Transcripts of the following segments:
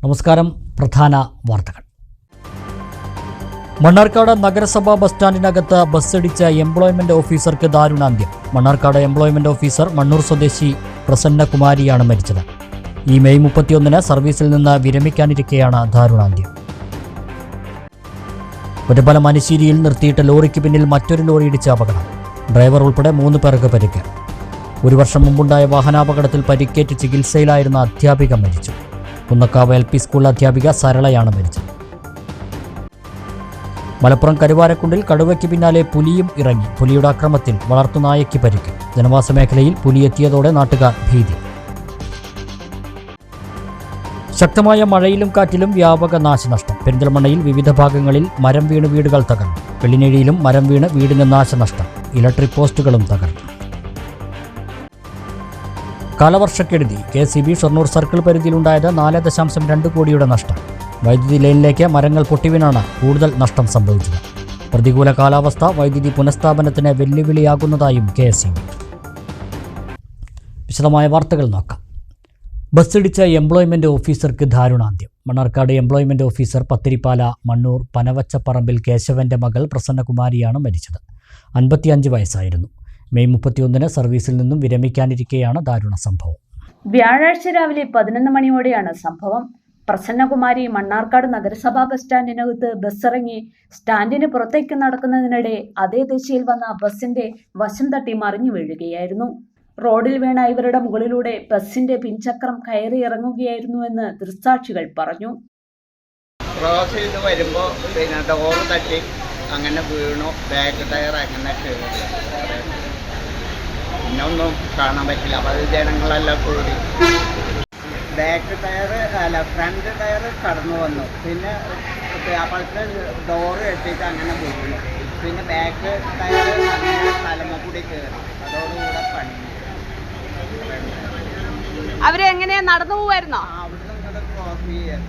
നമസ്കാരം. പ്രധാന വാർത്തകൾ. മണ്ണാർക്കാട് നഗരസഭാ ബസ് സ്റ്റാൻഡിനകത്ത് ബസ്സിടിച്ച എംപ്ലോയ്മെന്റ് ഓഫീസർക്ക് ദാരുണാന്ത്യം. മണ്ണാർക്കാട് എംപ്ലോയ്മെന്റ് ഓഫീസർ മണ്ണൂർ സ്വദേശി പ്രസന്നകുമാരിയാണ് മരിച്ചത്. ഈ മെയ് 31 സർവീസിൽ നിന്ന് വിരമിക്കാനിരിക്കെയാണ് ദാരുണാന്ത്യം. ഒറ്റപ്പാലം മനശ്ശേരിയിൽ നിർത്തിയിട്ട് ലോറിക്ക് പിന്നിൽ മറ്റൊരു ലോറി ഇടിച്ച അപകടം. ഡ്രൈവർ ഉൾപ്പെടെ 3 പേർക്ക് പരിക്ക്. 1 വർഷം മുമ്പുണ്ടായ വാഹനാപകടത്തിൽ പരിക്കേറ്റ് ചികിത്സയിലായിരുന്ന അധ്യാപിക മരിച്ചു. കുന്നക്കാവ് LP സ്കൂൾ അധ്യാപിക സരളയാണ് മരിച്ചത്. മലപ്പുറം കരുവാരക്കുണ്ടിൽ കടുവയ്ക്ക് പിന്നാലെ പുലിയും ഇറങ്ങി. പുലിയുടെ ആക്രമത്തിൽ വളർത്തുനായയ്ക്ക് പരിക്ക്. ജനവാസ മേഖലയിൽ പുലിയെത്തിയതോടെ നാട്ടുകാർ ഭീതി. ശക്തമായ മഴയിലും കാറ്റിലും വ്യാപക നാശനഷ്ടം. പെരിന്തൽമണ്ണയിൽ വിവിധ ഭാഗങ്ങളിൽ മരം വീണ് വീടുകൾ തകർന്നു. വെള്ളിനേഴിയിലും മരം വീണ് വീടിന് നാശനഷ്ടം. ഇലക്ട്രിക് പോസ്റ്റുകളും തകർന്നു. കാലവർഷക്കെടുതി. KCB ഷൊർണൂർ സർക്കിൾ പരിധിയിലുണ്ടായത് 4.2 കോടിയുടെ നഷ്ടം. വൈദ്യുതി ലൈനിലേക്ക് മരങ്ങൾ പൊട്ടിവീണാണ് കൂടുതൽ നഷ്ടം സംഭവിച്ചത്. പ്രതികൂല കാലാവസ്ഥ വൈദ്യുതി പുനഃസ്ഥാപനത്തിന് വെല്ലുവിളിയാകുന്നതായും KSEB. വിശദമായ വാർത്തകൾ നോക്കാം. ബസ്സിടിച്ച എംപ്ലോയ്മെന്റ് ഓഫീസർക്ക് ദാരുണാന്ത്യം. മണ്ണാർക്കാട് എംപ്ലോയ്മെന്റ് ഓഫീസർ പത്തിരിപ്പാല മണ്ണൂർ പനവച്ചപ്പറമ്പിൽ കേശവന്റെ മകൾ പ്രസന്നകുമാരിയാണ് മരിച്ചത്. 55 വയസ്സായിരുന്നു. മെയ് 31 സർവീസിൽ നിന്നും വിരമിക്കാനിരിക്കെയാണ് ദാരുണ സംഭവം. വ്യാഴാഴ്ച രാവിലെ 11 മണിയോടെയാണ് സംഭവം. പ്രസന്നകുമാരി മണ്ണാർക്കാട് നഗരസഭാ ബസ് സ്റ്റാൻഡിനകത്ത് ബസ്സിറങ്ങി സ്റ്റാൻഡിന് പുറത്തേക്ക് നടക്കുന്നതിനിടെ അതേ ദിശയിൽ വന്ന ബസിന്റെ വശം തട്ടി മറിഞ്ഞു വീഴുകയായിരുന്നു. റോഡിൽ വീണ ഇവരുടെ മുകളിലൂടെ ബസിന്റെ പിൻചക്രം കയറി ഇറങ്ങുകയായിരുന്നുവെന്ന് ദൃക്സാക്ഷികൾ പറഞ്ഞു. ക്രോസ് ചെയ്ത് വരുമ്പോൾ ഡോറ് തട്ടി അങ്ങനെ വീണു. ബാക്ക് ടയർ അങ്ങനെ പിന്നൊന്നും കാണാൻ പറ്റില്ല. അപ്പോൾ ജനങ്ങളെല്ലാം കൂടി ബാക്ക് ടയർ ഫ്രണ്ട് ടയർ കടന്നു വന്നു. പിന്നെ അപ്പോഴത്തെ ഡോറ് കെട്ടിയിട്ട് അങ്ങനെ വീണു. പിന്നെ ബാക്ക് ടയർ അങ്ങനെ തലമ കൂടി കയറി. അതോടുകൂടെ പണി. അവരെങ്ങനെയാ നടന്നു പോവായിരുന്നോ? അവിടുന്ന് ഇങ്ങോട്ട് ക്രോസ് ചെയ്യാൻ.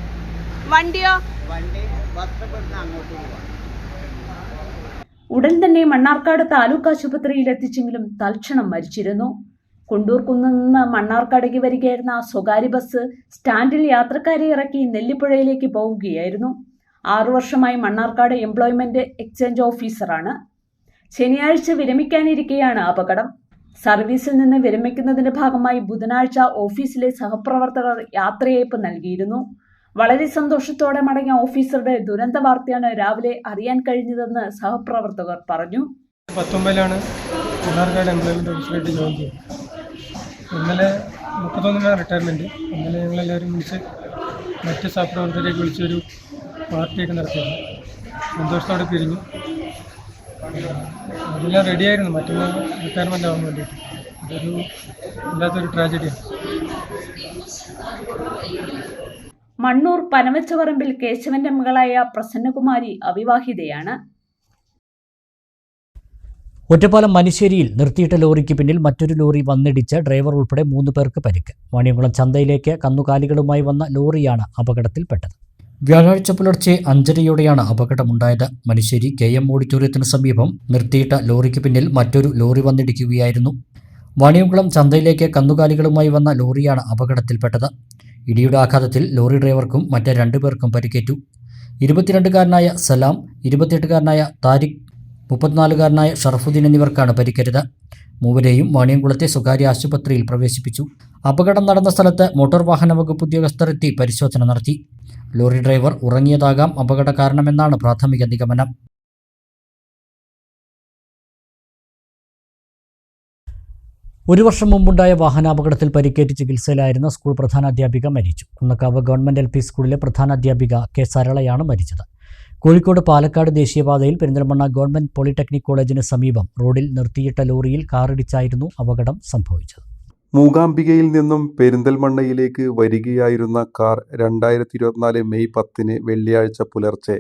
വണ്ടി ബസ് ഇവിടുന്ന് അങ്ങോട്ട് പോവാം. ഉടൻ തന്നെ മണ്ണാർക്കാട് താലൂക്ക് ആശുപത്രിയിൽ എത്തിച്ചെങ്കിലും തൽക്ഷണം മരിച്ചിരുന്നു. കുണ്ടൂർക്കുന്ന് നിന്ന് മണ്ണാർക്കാടേക്ക് വരികയായിരുന്ന സ്വകാര്യ ബസ് സ്റ്റാൻഡിൽ യാത്രക്കാരെ ഇറക്കി നെല്ലിപ്പുഴയിലേക്ക് പോവുകയായിരുന്നു. 6 വർഷമായി മണ്ണാർക്കാട് എംപ്ലോയ്മെന്റ് എക്സ്ചേഞ്ച് ഓഫീസറാണ്. ശനിയാഴ്ച വിരമിക്കാനിരിക്കെയാണ് അപകടം. സർവീസിൽ നിന്ന് വിരമിക്കുന്നതിന്റെ ഭാഗമായി ബുധനാഴ്ച ഓഫീസിലെ സഹപ്രവർത്തകർ യാത്രയയപ്പ് നൽകിയിരുന്നു. വളരെ സന്തോഷത്തോടെ മടങ്ങിയ ഓഫീസറുടെ ദുരന്ത വാർത്തയാണ് രാവിലെ അറിയാൻ കഴിഞ്ഞതെന്ന് സഹപ്രവർത്തകർ പറഞ്ഞു. 19 മണ്ണാർക്കാട് എംപ്ലോയ്മെന്റ് ഓഫീസറായിട്ട് ജോയിൻ ചെയ്തു. ഇന്നലെ 31 റിട്ടയർമെൻറ്റ്. ഇന്നലെ ഞങ്ങളെല്ലാവരും വിളിച്ച് മറ്റ് സഹപ്രവർത്തകരെയൊക്കെ വിളിച്ചൊരു പാർട്ടിയൊക്കെ നടത്തിയിരുന്നു. സന്തോഷത്തോടെ പിരിഞ്ഞു. അതെല്ലാം റെഡിയായിരുന്നു മറ്റൊന്ന് റിട്ടയർമെൻ്റ് ആവാൻ വേണ്ടിയിട്ട്. അതൊരു വല്ലാത്തൊരു ട്രാജഡിയാണ്. മണ്ണൂർ പനവച്ചപറമ്പിൽ കേശവന്റെ മകളായ പ്രസന്നകുമാരി അവിവാഹിതയാണ്. ഒറ്റപ്പാലം മനശ്ശേരിയിൽ നിർത്തിയിട്ട ലോറിക്ക് പിന്നിൽ മറ്റൊരു ലോറി വന്നിടിച്ച് ഡ്രൈവർ ഉൾപ്പെടെ 3 പേർക്ക് പരിക്ക്. വാണിയംകുളം ചന്തയിലേക്ക് കന്നുകാലികളുമായി വന്ന ലോറിയാണ് അപകടത്തിൽപ്പെട്ടത്. വ്യാഴാഴ്ച പുലർച്ചെ 5:30യോടെയാണ് അപകടമുണ്ടായത്. മനശ്ശേരി KM ഓഡിറ്റോറിയത്തിന് സമീപം നിർത്തിയിട്ട ലോറിക്ക് പിന്നിൽ മറ്റൊരു ലോറി വന്നിടിക്കുകയായിരുന്നു. വാണിയംകുളം ചന്തയിലേക്ക് കന്നുകാലികളുമായി വന്ന ലോറിയാണ് അപകടത്തിൽപ്പെട്ടത്. ഇടിയുടെ ആഘാതത്തിൽ ലോറി ഡ്രൈവർക്കും മറ്റ് 2 പേർക്കും പരിക്കേറ്റു. 22-കാരനായ സലാം, 28-കാരനായ താരിഖ്, 34-കാരനായ ഷറഫുദ്ദീൻ എന്നിവർക്കാണ് പരിക്കേറ്റത്. മൂവരെയും വാണിയംകുളത്തെ സ്വകാര്യ ആശുപത്രിയിൽ പ്രവേശിപ്പിച്ചു. അപകടം നടന്ന സ്ഥലത്ത് മോട്ടോർ വാഹന വകുപ്പ് ഉദ്യോഗസ്ഥർ എത്തി പരിശോധന നടത്തി. ലോറി ഡ്രൈവർ ഉറങ്ങിയതാകാം അപകട കാരണമെന്നാണ് പ്രാഥമിക നിഗമനം. ഒരു വർഷം മുമ്പുണ്ടായ വാഹനാപകടത്തിൽ പരിക്കേറ്റ് ചികിത്സയിലായിരുന്ന സ്കൂൾ പ്രധാനാധ്യാപിക മരിച്ചു. കുന്നക്കാവ് ഗവൺമെന്റ് LP സ്കൂളിലെ പ്രധാനാധ്യാപിക K സരളയാണ് മരിച്ചത്. കോഴിക്കോട് പാലക്കാട് ദേശീയപാതയിൽ പെരിന്തൽമണ്ണ ഗവൺമെന്റ് പോളിടെക്നിക് കോളേജിന് സമീപം റോഡിൽ നിർത്തിയിട്ട ലോറിയിൽ കാറിടിച്ചായിരുന്നു അപകടം സംഭവിച്ചത്. മൂകാംബികയിൽ നിന്നും പെരിന്തൽമണ്ണയിലേക്ക് വരികയായിരുന്ന കാർ 2024 മെയ് 10 വെള്ളിയാഴ്ച പുലർച്ചെ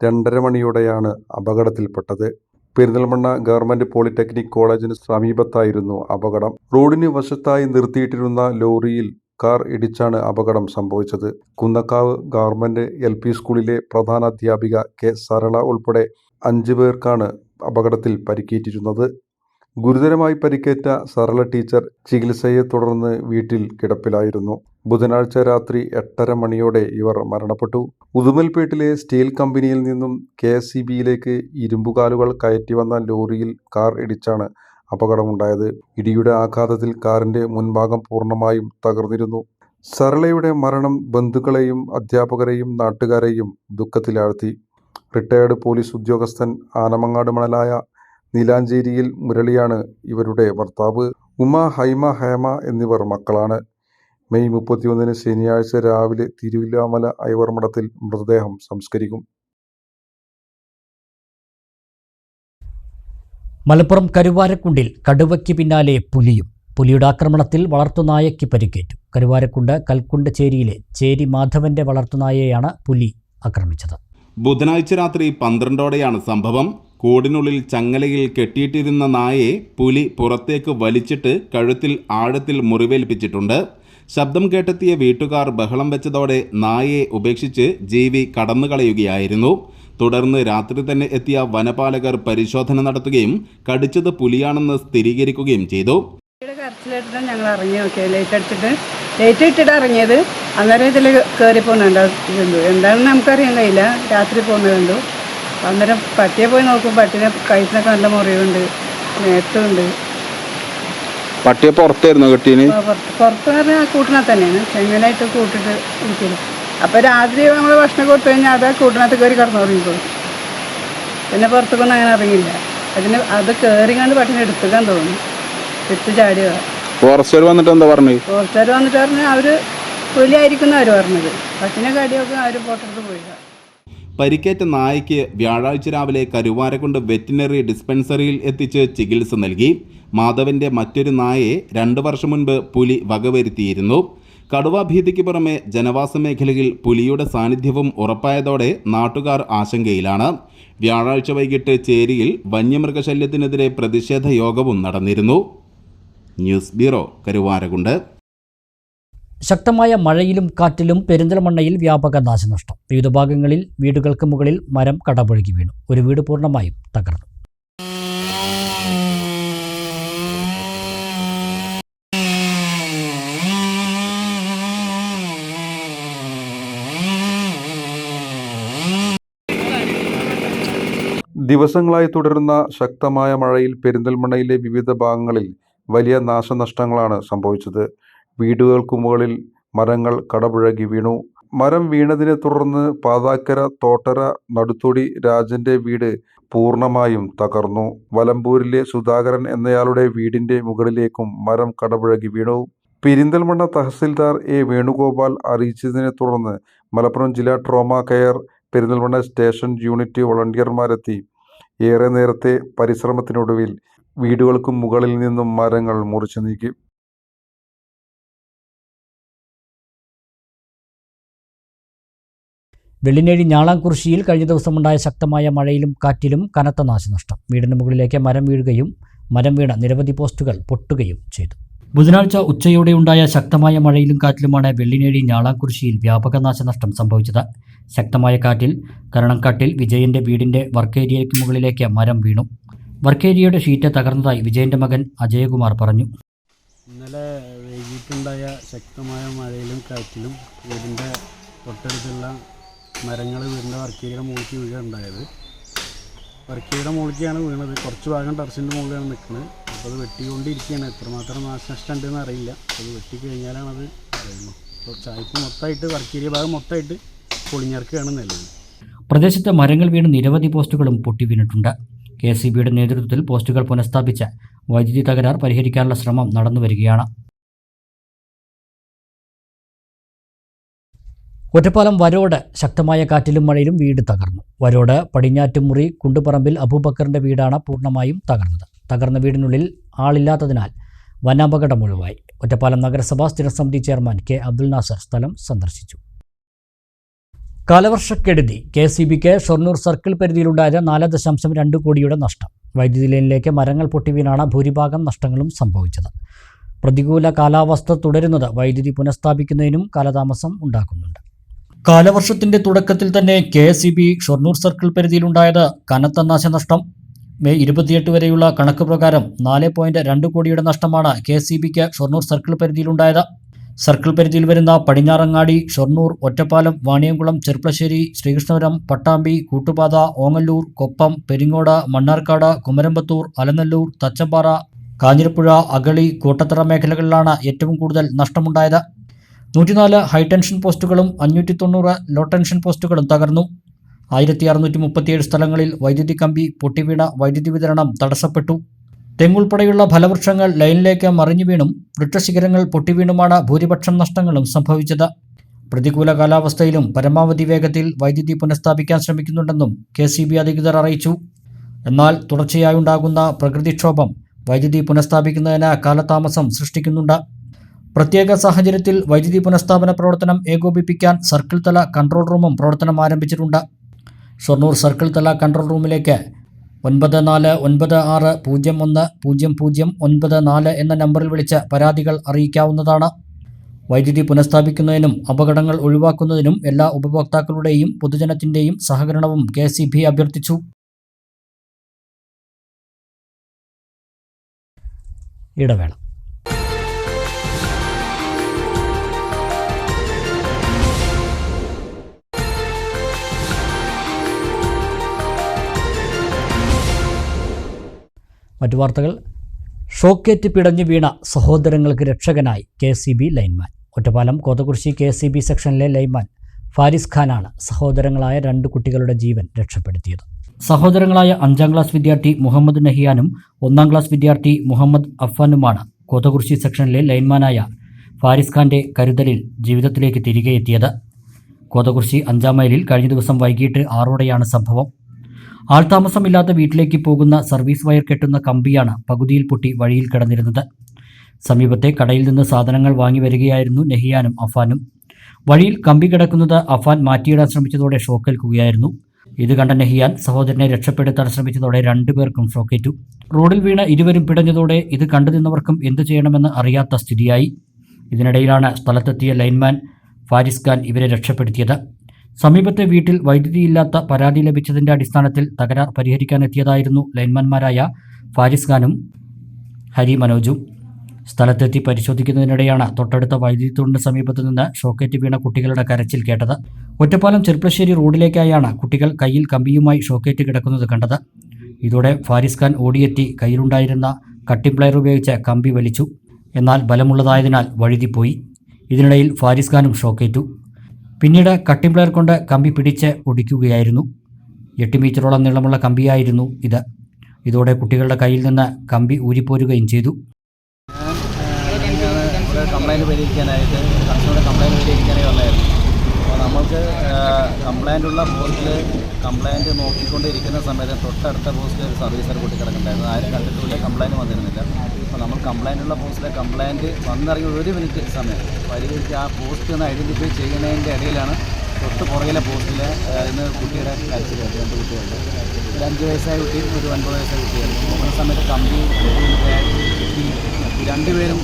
2:30 മണിയോടെയാണ് അപകടത്തിൽപ്പെട്ടത്. പെരിന്തൽമണ്ണ ഗവൺമെന്റ് പോളിടെക്നിക് കോളേജിന് സമീപത്തായിരുന്നു അപകടം. റോഡിന് വശത്തായി നിർത്തിയിട്ടിരുന്ന ലോറിയിൽ കാർ ഇടിച്ചാണ് അപകടം സംഭവിച്ചത്. കുന്നക്കാവ് ഗവൺമെന്റ് LP സ്കൂളിലെ പ്രധാനാധ്യാപിക K സരള ഉൾപ്പെടെ 5 പേർക്കാണ് അപകടത്തിൽ പരിക്കേറ്റിരുന്നത്. ഗുരുതരമായി പരിക്കേറ്റ സരള ടീച്ചർ ചികിത്സയെ തുടർന്ന് വീട്ടിൽ കിടപ്പിലായിരുന്നു. ബുധനാഴ്ച രാത്രി 8:30 മണിയോടെ ഇവർ മരണപ്പെട്ടു. ഉദുമൽപേട്ടിലെ സ്റ്റീൽ കമ്പനിയിൽ നിന്നും KSEBയിലേക്ക് ഇരുമ്പുകാലുകൾ കയറ്റി വന്ന ലോറിയിൽ കാർ ഇടിച്ചാണ് അപകടമുണ്ടായത്. ഇടിയുടെ ആഘാതത്തിൽ കാറിന്റെ മുൻഭാഗം പൂർണ്ണമായും തകർന്നിരുന്നു. സരളയുടെ മരണം ബന്ധുക്കളെയും അധ്യാപകരെയും നാട്ടുകാരെയും ദുഃഖത്തിലാഴ്ത്തി. റിട്ടയേർഡ് പോലീസ് ഉദ്യോഗസ്ഥൻ ആനമങ്ങാട് മണലായ നീലാഞ്ചേരിയിൽ മുരളിയാണ് ഇവരുടെ ഭർത്താവ്. ഉമ, ഹൈമ, ഹേമ എന്നിവർ മക്കളാണ്. മെയ് 31 ശനിയാഴ്ച രാവിലെ തിരുവില്ലാമല ഐവർ മഠത്തിൽ മൃതദേഹം സംസ്കരിക്കും. മലപ്പുറം കരുവാരക്കുണ്ടിൽ കടുവയ്ക്ക് പിന്നാലെ പുലിയും. പുലിയുടെ ആക്രമണത്തിൽ വളർത്തുനായയ്ക്ക് പരിക്കേറ്റു. കരുവാരക്കുണ്ട് കൽക്കുണ്ട് ചേരിയിലെ ചേരി മാധവന്റെ വളർത്തുനായയെയാണ് പുലി ആക്രമിച്ചത്. ബുധനാഴ്ച രാത്രി 12ഓടെയാണ് സംഭവം. കൂടിനുള്ളിൽ ചങ്ങലയിൽ കെട്ടിയിട്ടിരുന്ന നായയെ പുലി പുറത്തേക്ക് വലിച്ചിട്ട് കഴുത്തിൽ ആഴത്തിൽ മുറിവേൽപ്പിച്ചിട്ടുണ്ട്. ശബ്ദം കേട്ടെത്തിയ വീട്ടുകാർ ബഹളം വെച്ചതോടെ നായയെ ഉപേക്ഷിച്ച് ജീവി കടന്നുകളയുകയായിരുന്നു. തുടർന്ന് രാത്രി തന്നെ എത്തിയ വനപാലകർ പരിശോധന നടത്തുകയും കടിച്ചത് പുലിയാണെന്ന് സ്ഥിരീകരിക്കുകയും ചെയ്തു. കരച്ചിലിട്ടിട്ട് ഞങ്ങൾ ഇറങ്ങി നോക്കിയത്, ലൈറ്റ് ഇട്ടിട്ട് ഇറങ്ങിയത്. അന്നേരം ഇതിൽ കയറി പോകുന്നുണ്ടോ എന്താണെന്ന് നമുക്കറിയാൻ കഴിയില്ല. രാത്രി പോകുന്നതുണ്ടോ അന്നേരം പട്ടിയെ പോയി നോക്കും. പട്ടിനെ കഴുത്തിനൊക്കെ നല്ല മുറിവുണ്ട്, നേരത്തുണ്ട്. പട്ടിയെ പുറത്തായിരുന്നു കെട്ടീന്? പുറത്ത് പറഞ്ഞാൽ കൂട്ടിനകത്ത് തന്നെയാണ്, ചെങ്ങനായിട്ട് കൂട്ടിട്ട് ഇരിക്കല്. അപ്പോൾ രാത്രി നമ്മൾ ഭക്ഷണം കൊടുത്തു കഴിഞ്ഞാൽ അത് കൂട്ടിനകത്ത് കയറി കിടന്നുറങ്ങിക്കോളും. പിന്നെ പുറത്തേക്കൊന്നും അങ്ങനെ ഇറങ്ങില്ല. അത് കയറിങ്ങാണ്ട് പട്ടിനെ എടുത്തുക്കാൻ തോന്നി, എടുത്ത് ചാടിയതാണ്. ഫോറസ്റ്റുകാർ വന്നിട്ട് എന്താ പറഞ്ഞത്? ഫോറസ്റ്റുകാർ വന്നിട്ട് പറഞ്ഞാൽ അവർ പുലിയായിരിക്കും അവർ പറഞ്ഞത്. പട്ടിനെ കടിയൊക്കെ അവർ പുറത്തെടുത്ത് പോയില്ല. പരിക്കേറ്റ നായയ്ക്ക് വ്യാഴാഴ്ച രാവിലെ കരുവാരക്കുണ്ട് വെറ്റിനറി ഡിസ്പെൻസറിയിൽ എത്തിച്ച് ചികിത്സ നൽകി. മാധവന്റെ മറ്റൊരു നായയെ 2 വർഷം മുൻപ് പുലി വകവരുത്തിയിരുന്നു. കടുവാ ഭീതിക്ക് പുറമെ ജനവാസ മേഖലയിൽ പുലിയുടെ സാന്നിധ്യവും ഉറപ്പായതോടെ നാട്ടുകാർ ആശങ്കയിലാണ്. വ്യാഴാഴ്ച വൈകിട്ട് ചേരിയിൽ വന്യമൃഗശല്യത്തിനെതിരെ പ്രതിഷേധ യോഗവും നടന്നിരുന്നു. News bureau, Karuvarakundu. ശക്തമായ മഴയിലും കാറ്റിലും പെരിന്തൽമണ്ണയിൽ വ്യാപക നാശനഷ്ടം. വിവിധ ഭാഗങ്ങളിൽ വീടുകൾക്ക് മുകളിൽ മരം കടപുഴകി വീണു. ഒരു വീട് പൂർണ്ണമായും തകർന്നു. ദിവസങ്ങളായി തുടരുന്ന ശക്തമായ മഴയിൽ പെരിന്തൽമണ്ണയിലെ വിവിധ ഭാഗങ്ങളിൽ വലിയ നാശനഷ്ടങ്ങളാണ് സംഭവിച്ചത്. വീടുകൾക്കു മുകളിൽ മരങ്ങൾ കടപുഴകി വീണു. മരം വീണതിനെ തുടർന്ന് പാതാക്കര തോട്ടര നടുത്തൊടി രാജന്റെ വീട് പൂർണ്ണമായും തകർന്നു. വലമ്പൂരിലെ സുധാകരൻ എന്നയാളുടെ വീടിന്റെ മുകളിലേക്കും മരം കടപുഴകി വീണു. പെരിന്തൽമണ്ണ തഹസിൽദാർ A. വേണുഗോപാൽ അറിയിച്ചതിനെ തുടർന്ന് മലപ്പുറം ജില്ലാ trauma care Perinthalmanna station unit വോളണ്ടിയർമാരെത്തി ഏറെ നേരത്തെ പരിശ്രമത്തിനൊടുവിൽ വീടുകൾക്ക് മുകളിൽ നിന്നും മരങ്ങൾ മുറിച്ചു നീക്കി. വെള്ളിനേഴി ഞാളാംകുറിശ്ശിയിൽ കഴിഞ്ഞ ദിവസമുണ്ടായ ശക്തമായ മഴയിലും കാറ്റിലും കനത്ത നാശനഷ്ടം. വീടിന് മുകളിലേക്ക് മരം വീഴുകയും മരം വീണ നിരവധി പോസ്റ്റുകൾ പൊട്ടുകയും ചെയ്തു. ബുധനാഴ്ച ഉച്ചയോടെയുണ്ടായ ശക്തമായ മഴയിലും കാറ്റിലുമാണ് വെള്ളിനേഴി ഞാളാംകുറിശ്ശിയിൽ വ്യാപക നാശനഷ്ടം സംഭവിച്ചത്. ശക്തമായ കാറ്റിൽ കരണംകാട്ടിൽ വിജയന്റെ വീടിന്റെ വർക്കേരിയയ്ക്ക് മുകളിലേക്ക് മരം വീണു. വർക്കേരിയയുടെ ഷീറ്റ് തകർന്നതായി വിജയന്റെ മകൻ അജയകുമാർ പറഞ്ഞു. ഇന്നലെ വൈകിട്ടുണ്ടായ ശക്തമായ മഴയിലും കാറ്റിലും വീടിൻ്റെ തൊട്ടടുത്തുള്ള മരങ്ങൾ വീടിൻ്റെ വർക്കേരിയുടെ മുകളിലേക്ക് വീഴുകയുണ്ടായത്. വർക്കേരിയുടെ മുകളിലേക്കാണ് വീണത്. കുറച്ച് ഭാഗം ടെറസിൻ്റെ മുകളിലാണ് നിൽക്കുന്നത്. അപ്പോൾ അത് വെട്ടിക്കൊണ്ടിരിക്കുകയാണ്. എത്രമാത്രം നാശനഷ്ടം ഉണ്ടെന്ന് അറിയില്ല. അത് വെട്ടിക്കഴിഞ്ഞാലാണ് അത് അറിയുന്നത്. അപ്പോൾ ചായ്പ് മൊത്തമായിട്ട് വർക്കേരിയ ഭാഗം മൊത്തമായിട്ട് പൊളിഞ്ഞിറക്കുകയാണ് നിലവിൽ. പ്രദേശത്ത് മരങ്ങൾ വീണ് നിരവധി പോസ്റ്റുകളും പൊട്ടി വീണിട്ടുണ്ട്. KSEBയുടെ നേതൃത്വത്തിൽ പോസ്റ്റുകൾ പുനഃസ്ഥാപിച്ച് വൈദ്യുതി തകരാർ പരിഹരിക്കാനുള്ള ശ്രമം നടന്നുവരികയാണ്. ഒറ്റപ്പാലം വരോട് ശക്തമായ കാറ്റിലും മഴയിലും വീട് തകർന്നു. വരോട് പടിഞ്ഞാറ്റുമുറി കുണ്ടുപറമ്പിൽ അബൂബക്കറിന്റെ വീടാണ് പൂർണ്ണമായും തകർന്നത്. തകർന്ന വീടിനുള്ളിൽ ആളില്ലാത്തതിനാൽ വനാപകടം ഒഴിവായി. ഒറ്റപ്പാലം നഗരസഭാ സ്ഥിരസമിതി ചെയർമാൻ K. അബ്ദുൽ നാസർ സ്ഥലം സന്ദർശിച്ചു. കാലവർഷക്കെടുതി KSEBക്ക് ഷൊർണൂർ സർക്കിൾ പരിധിയിലുണ്ടായത് 4.2 കോടിയുടെ നഷ്ടം. വൈദ്യുതി ലൈനിലേക്ക് മരങ്ങൾ പൊട്ടിവീണാണ് ഭൂരിഭാഗം നഷ്ടങ്ങളും സംഭവിച്ചത്. പ്രതികൂല കാലാവസ്ഥ തുടരുന്നത് വൈദ്യുതി പുനഃസ്ഥാപിക്കുന്നതിനും കാലതാമസം ഉണ്ടാക്കുന്നുണ്ട്. കാലവർഷത്തിന്റെ തുടക്കത്തിൽ തന്നെ KSEB ഷൊർണൂർ സർക്കിൾ പരിധിയിലുണ്ടായത് കനത്ത നാശനഷ്ടം. മെയ് 28 വരെയുള്ള കണക്ക് പ്രകാരം 4.2 കോടിയുടെ നഷ്ടമാണ് KSEBക്ക് ഷൊർണൂർ സർക്കിൾ പരിധിയിലുണ്ടായത്. സർക്കിൾ പരിധിയിൽ വരുന്ന പടിഞ്ഞാറങ്ങാടി, ഷൊർണൂർ, ഒറ്റപ്പാലം, വാണിയംകുളം, ചെർപ്പളശ്ശേരി, ശ്രീകൃഷ്ണപുരം, പട്ടാമ്പി, കൂട്ടുപാത, ഓങ്ങല്ലൂർ, കൊപ്പം, പെരിങ്ങോട്, മണ്ണാർക്കാട്, കുമരമ്പത്തൂർ, അലനല്ലൂർ, തച്ചമ്പാറ, കാഞ്ഞിരപ്പുഴ, അഗളി, കോട്ടത്തറ മേഖലകളിലാണ് ഏറ്റവും കൂടുതൽ നഷ്ടമുണ്ടായത്. 104 ഹൈടെൻഷൻ പോസ്റ്റുകളും 590 ലോ ടെൻഷൻ പോസ്റ്റുകളും തകർന്നു. 1637 സ്ഥലങ്ങളിൽ വൈദ്യുതി കമ്പി പൊട്ടിവീണ വൈദ്യുതി വിതരണം തടസ്സപ്പെട്ടു. തെങ്ങുൾപ്പെടെയുള്ള ഫലവൃക്ഷങ്ങൾ ലൈനിലേക്ക് മറിഞ്ഞു വീണും വൃക്ഷശിഖരങ്ങൾ പൊട്ടിവീണുമാണ് ഭൂരിപക്ഷം നഷ്ടങ്ങളും സംഭവിച്ചത്. പ്രതികൂല കാലാവസ്ഥയിലും പരമാവധി വേഗത്തിൽ വൈദ്യുതി പുനഃസ്ഥാപിക്കാൻ ശ്രമിക്കുന്നുണ്ടെന്നും KCB അധികൃതർ അറിയിച്ചു. എന്നാൽ തുടർച്ചയായുണ്ടാകുന്ന പ്രകൃതിക്ഷോഭം വൈദ്യുതി പുനഃസ്ഥാപിക്കുന്നതിന് കാലതാമസം സൃഷ്ടിക്കുന്നുണ്ട്. പ്രത്യേക സാഹചര്യത്തിൽ വൈദ്യുതി പുനഃസ്ഥാപന പ്രവർത്തനം ഏകോപിപ്പിക്കാൻ സർക്കിൾ തല കൺട്രോൾ റൂമും പ്രവർത്തനം ആരംഭിച്ചിട്ടുണ്ട്. ഷൊർണൂർ സർക്കിൾ തല കൺട്രോൾ റൂമിലേക്ക് 9496010094 എന്ന നമ്പറിൽ വിളിച്ച് പരാതികൾ അറിയിക്കാവുന്നതാണ്. വൈദ്യുതി പുനഃസ്ഥാപിക്കുന്നതിനും അപകടങ്ങൾ ഒഴിവാക്കുന്നതിനും എല്ലാ ഉപഭോക്താക്കളുടെയും പൊതുജനത്തിൻ്റെയും സഹകരണവും KCB അഭ്യർത്ഥിച്ചു. ഇടവേള. മറ്റു വാർത്തകൾ. ഷോക്കേറ്റ് പിടഞ്ഞു വീണ സഹോദരങ്ങൾക്ക് രക്ഷകനായി KCB lineman. Ottapalam Kothakurissi KCB സെക്ഷനിലെ ലൈൻമാൻ ഫാരിസ് ഖാനാണ് സഹോദരങ്ങളായ 2 കുട്ടികളുടെ ജീവൻ രക്ഷപ്പെടുത്തിയത്. സഹോദരങ്ങളായ 5ാം ക്ലാസ് വിദ്യാർത്ഥി മുഹമ്മദ് നഹിയാനും 1ാം ക്ലാസ് വിദ്യാർത്ഥി മുഹമ്മദ് അഫ്ഫാനുമാണ് കോതകുറിശി സെക്ഷനിലെ ലൈൻമാനായ ഫാരിസ് ഖാന്റെ കരുതലിൽ ജീവിതത്തിലേക്ക് തിരികെ എത്തിയത്. കോതകുറിശി 5ാം മൈലിൽ കഴിഞ്ഞ ദിവസം വൈകിട്ട് 6ഓടെയാണ് സംഭവം. ആൾതാമസമില്ലാത്ത വീട്ടിലേക്ക് പോകുന്ന സർവീസ് വയർ കെട്ടുന്ന കമ്പിയാണ് പകുതിയിൽ പൊട്ടി വഴിയിൽ കിടന്നിരുന്നത്. സമീപത്തെ കടയിൽ നിന്ന് സാധനങ്ങൾ വാങ്ങി വരികയായിരുന്നു നഹിയാനും അഫാനും. വഴിയിൽ കമ്പി കിടക്കുന്നത് അഫാൻ മാറ്റിയിടാൻ ശ്രമിച്ചതോടെ ഷോക്കേൽക്കുകയായിരുന്നു. ഇത് കണ്ട നഹിയാൻ സഹോദരനെ രക്ഷപ്പെടുത്താൻ ശ്രമിച്ചതോടെ 2 പേർക്കും ഷോക്കേറ്റു. റോഡിൽ വീണ ഇരുവരും പിടഞ്ഞതോടെ ഇത് കണ്ടു നിന്നവർക്കും എന്തു ചെയ്യണമെന്ന് അറിയാത്ത സ്ഥിതിയായി. ഇതിനിടയിലാണ് സ്ഥലത്തെത്തിയ ലൈൻമാൻ ഫാരിസ് ഖാൻ ഇവരെ രക്ഷപ്പെടുത്തിയത്. സമീപത്തെ വീട്ടിൽ വൈദ്യുതിയില്ലാത്ത പരാതി ലഭിച്ചതിൻ്റെ അടിസ്ഥാനത്തിൽ തകരാർ പരിഹരിക്കാനെത്തിയതായിരുന്നു ലൈൻമാൻമാരായ ഫാരിസ് ഖാനും ഹരി മനോജും. സ്ഥലത്തെത്തി പരിശോധിക്കുന്നതിനിടെയാണ് തൊട്ടടുത്ത വൈദ്യുതി തൂണിന് സമീപത്തു നിന്ന് ഷോക്കേറ്റ് വീണ കുട്ടികളുടെ കരച്ചിൽ കേട്ടത്. ഒറ്റപ്പാലം ചെർപ്പളശ്ശേരി റോഡിലേക്കായാണ് കുട്ടികൾ കയ്യിൽ കമ്പിയുമായി ഷോക്കേറ്റ് കിടക്കുന്നത് കണ്ടത്. ഇതോടെ ഫാരിസ് ഖാൻ ഓടിയെത്തി കയ്യിലുണ്ടായിരുന്ന കട്ടിംഗ് പ്ലെയർ ഉപയോഗിച്ച് കമ്പി വലിച്ചു. എന്നാൽ ബലമുള്ളതായതിനാൽ വഴുതിപ്പോയി. ഇതിനിടയിൽ ഫാരിസ് ഖാനും ഷോക്കേറ്റു. പിന്നീട് കട്ടിംഗ് പ്ലെയർ കൊണ്ട് കമ്പി പിടിച്ച് ഒടിക്കുകയായിരുന്നു. 8 മീറ്ററോളം നീളമുള്ള കമ്പിയായിരുന്നു ഇത്. ഇതോടെ കുട്ടികളുടെ കയ്യിൽ നിന്ന് കമ്പി ഊരിപ്പോരുകയും ചെയ്തു. കംപ്ലൈൻറ്റ് പരിഹരിക്കാനായിട്ട് കസ്റ്റമറുടെ കംപ്ലൈൻറ്റ് പരിഹരിക്കാനായി വന്നായിരുന്നു. അപ്പോൾ നമ്മൾക്ക് കംപ്ലൈൻ്റ് ഉള്ള പോസ്റ്റിൽ കംപ്ലൈൻറ്റ് നോക്കിക്കൊണ്ടിരിക്കുന്ന സമയത്ത് തൊട്ടടുത്ത പോസ്റ്റിൽ ഒരു സർവീസർ കൂട്ടി കിടക്കുന്നുണ്ടായിരുന്നു. ആരും കണ്ടിട്ടുള്ള കംപ്ലൈൻറ്റ് വന്നിരുന്നില്ല. അപ്പോൾ നമ്മൾ കംപ്ലൈൻ്റ് ഉള്ള പോസ്റ്റിലെ കംപ്ലൈൻറ്റ് വന്നിറങ്ങി 1 മിനിറ്റ് സമയം പരിഹരിച്ച് ആ പോസ്റ്റ് ഒന്ന് ഐഡൻറ്റിഫൈ ചെയ്യുന്നതിൻ്റെ ഇടയിലാണ് തൊട്ട് പുറകിലെ പോസ്റ്റിൽ ഇന്ന് കുട്ടിയുടെ കരച്ചിൽ 2 കുട്ടികളുണ്ട്. ഒരു 5 വയസ്സായ കുട്ടിയും ഒരു 9 വയസ്സായ കുട്ടിയായിരുന്നു. പോകുന്ന സമയത്ത് കമ്പി 2 പേരും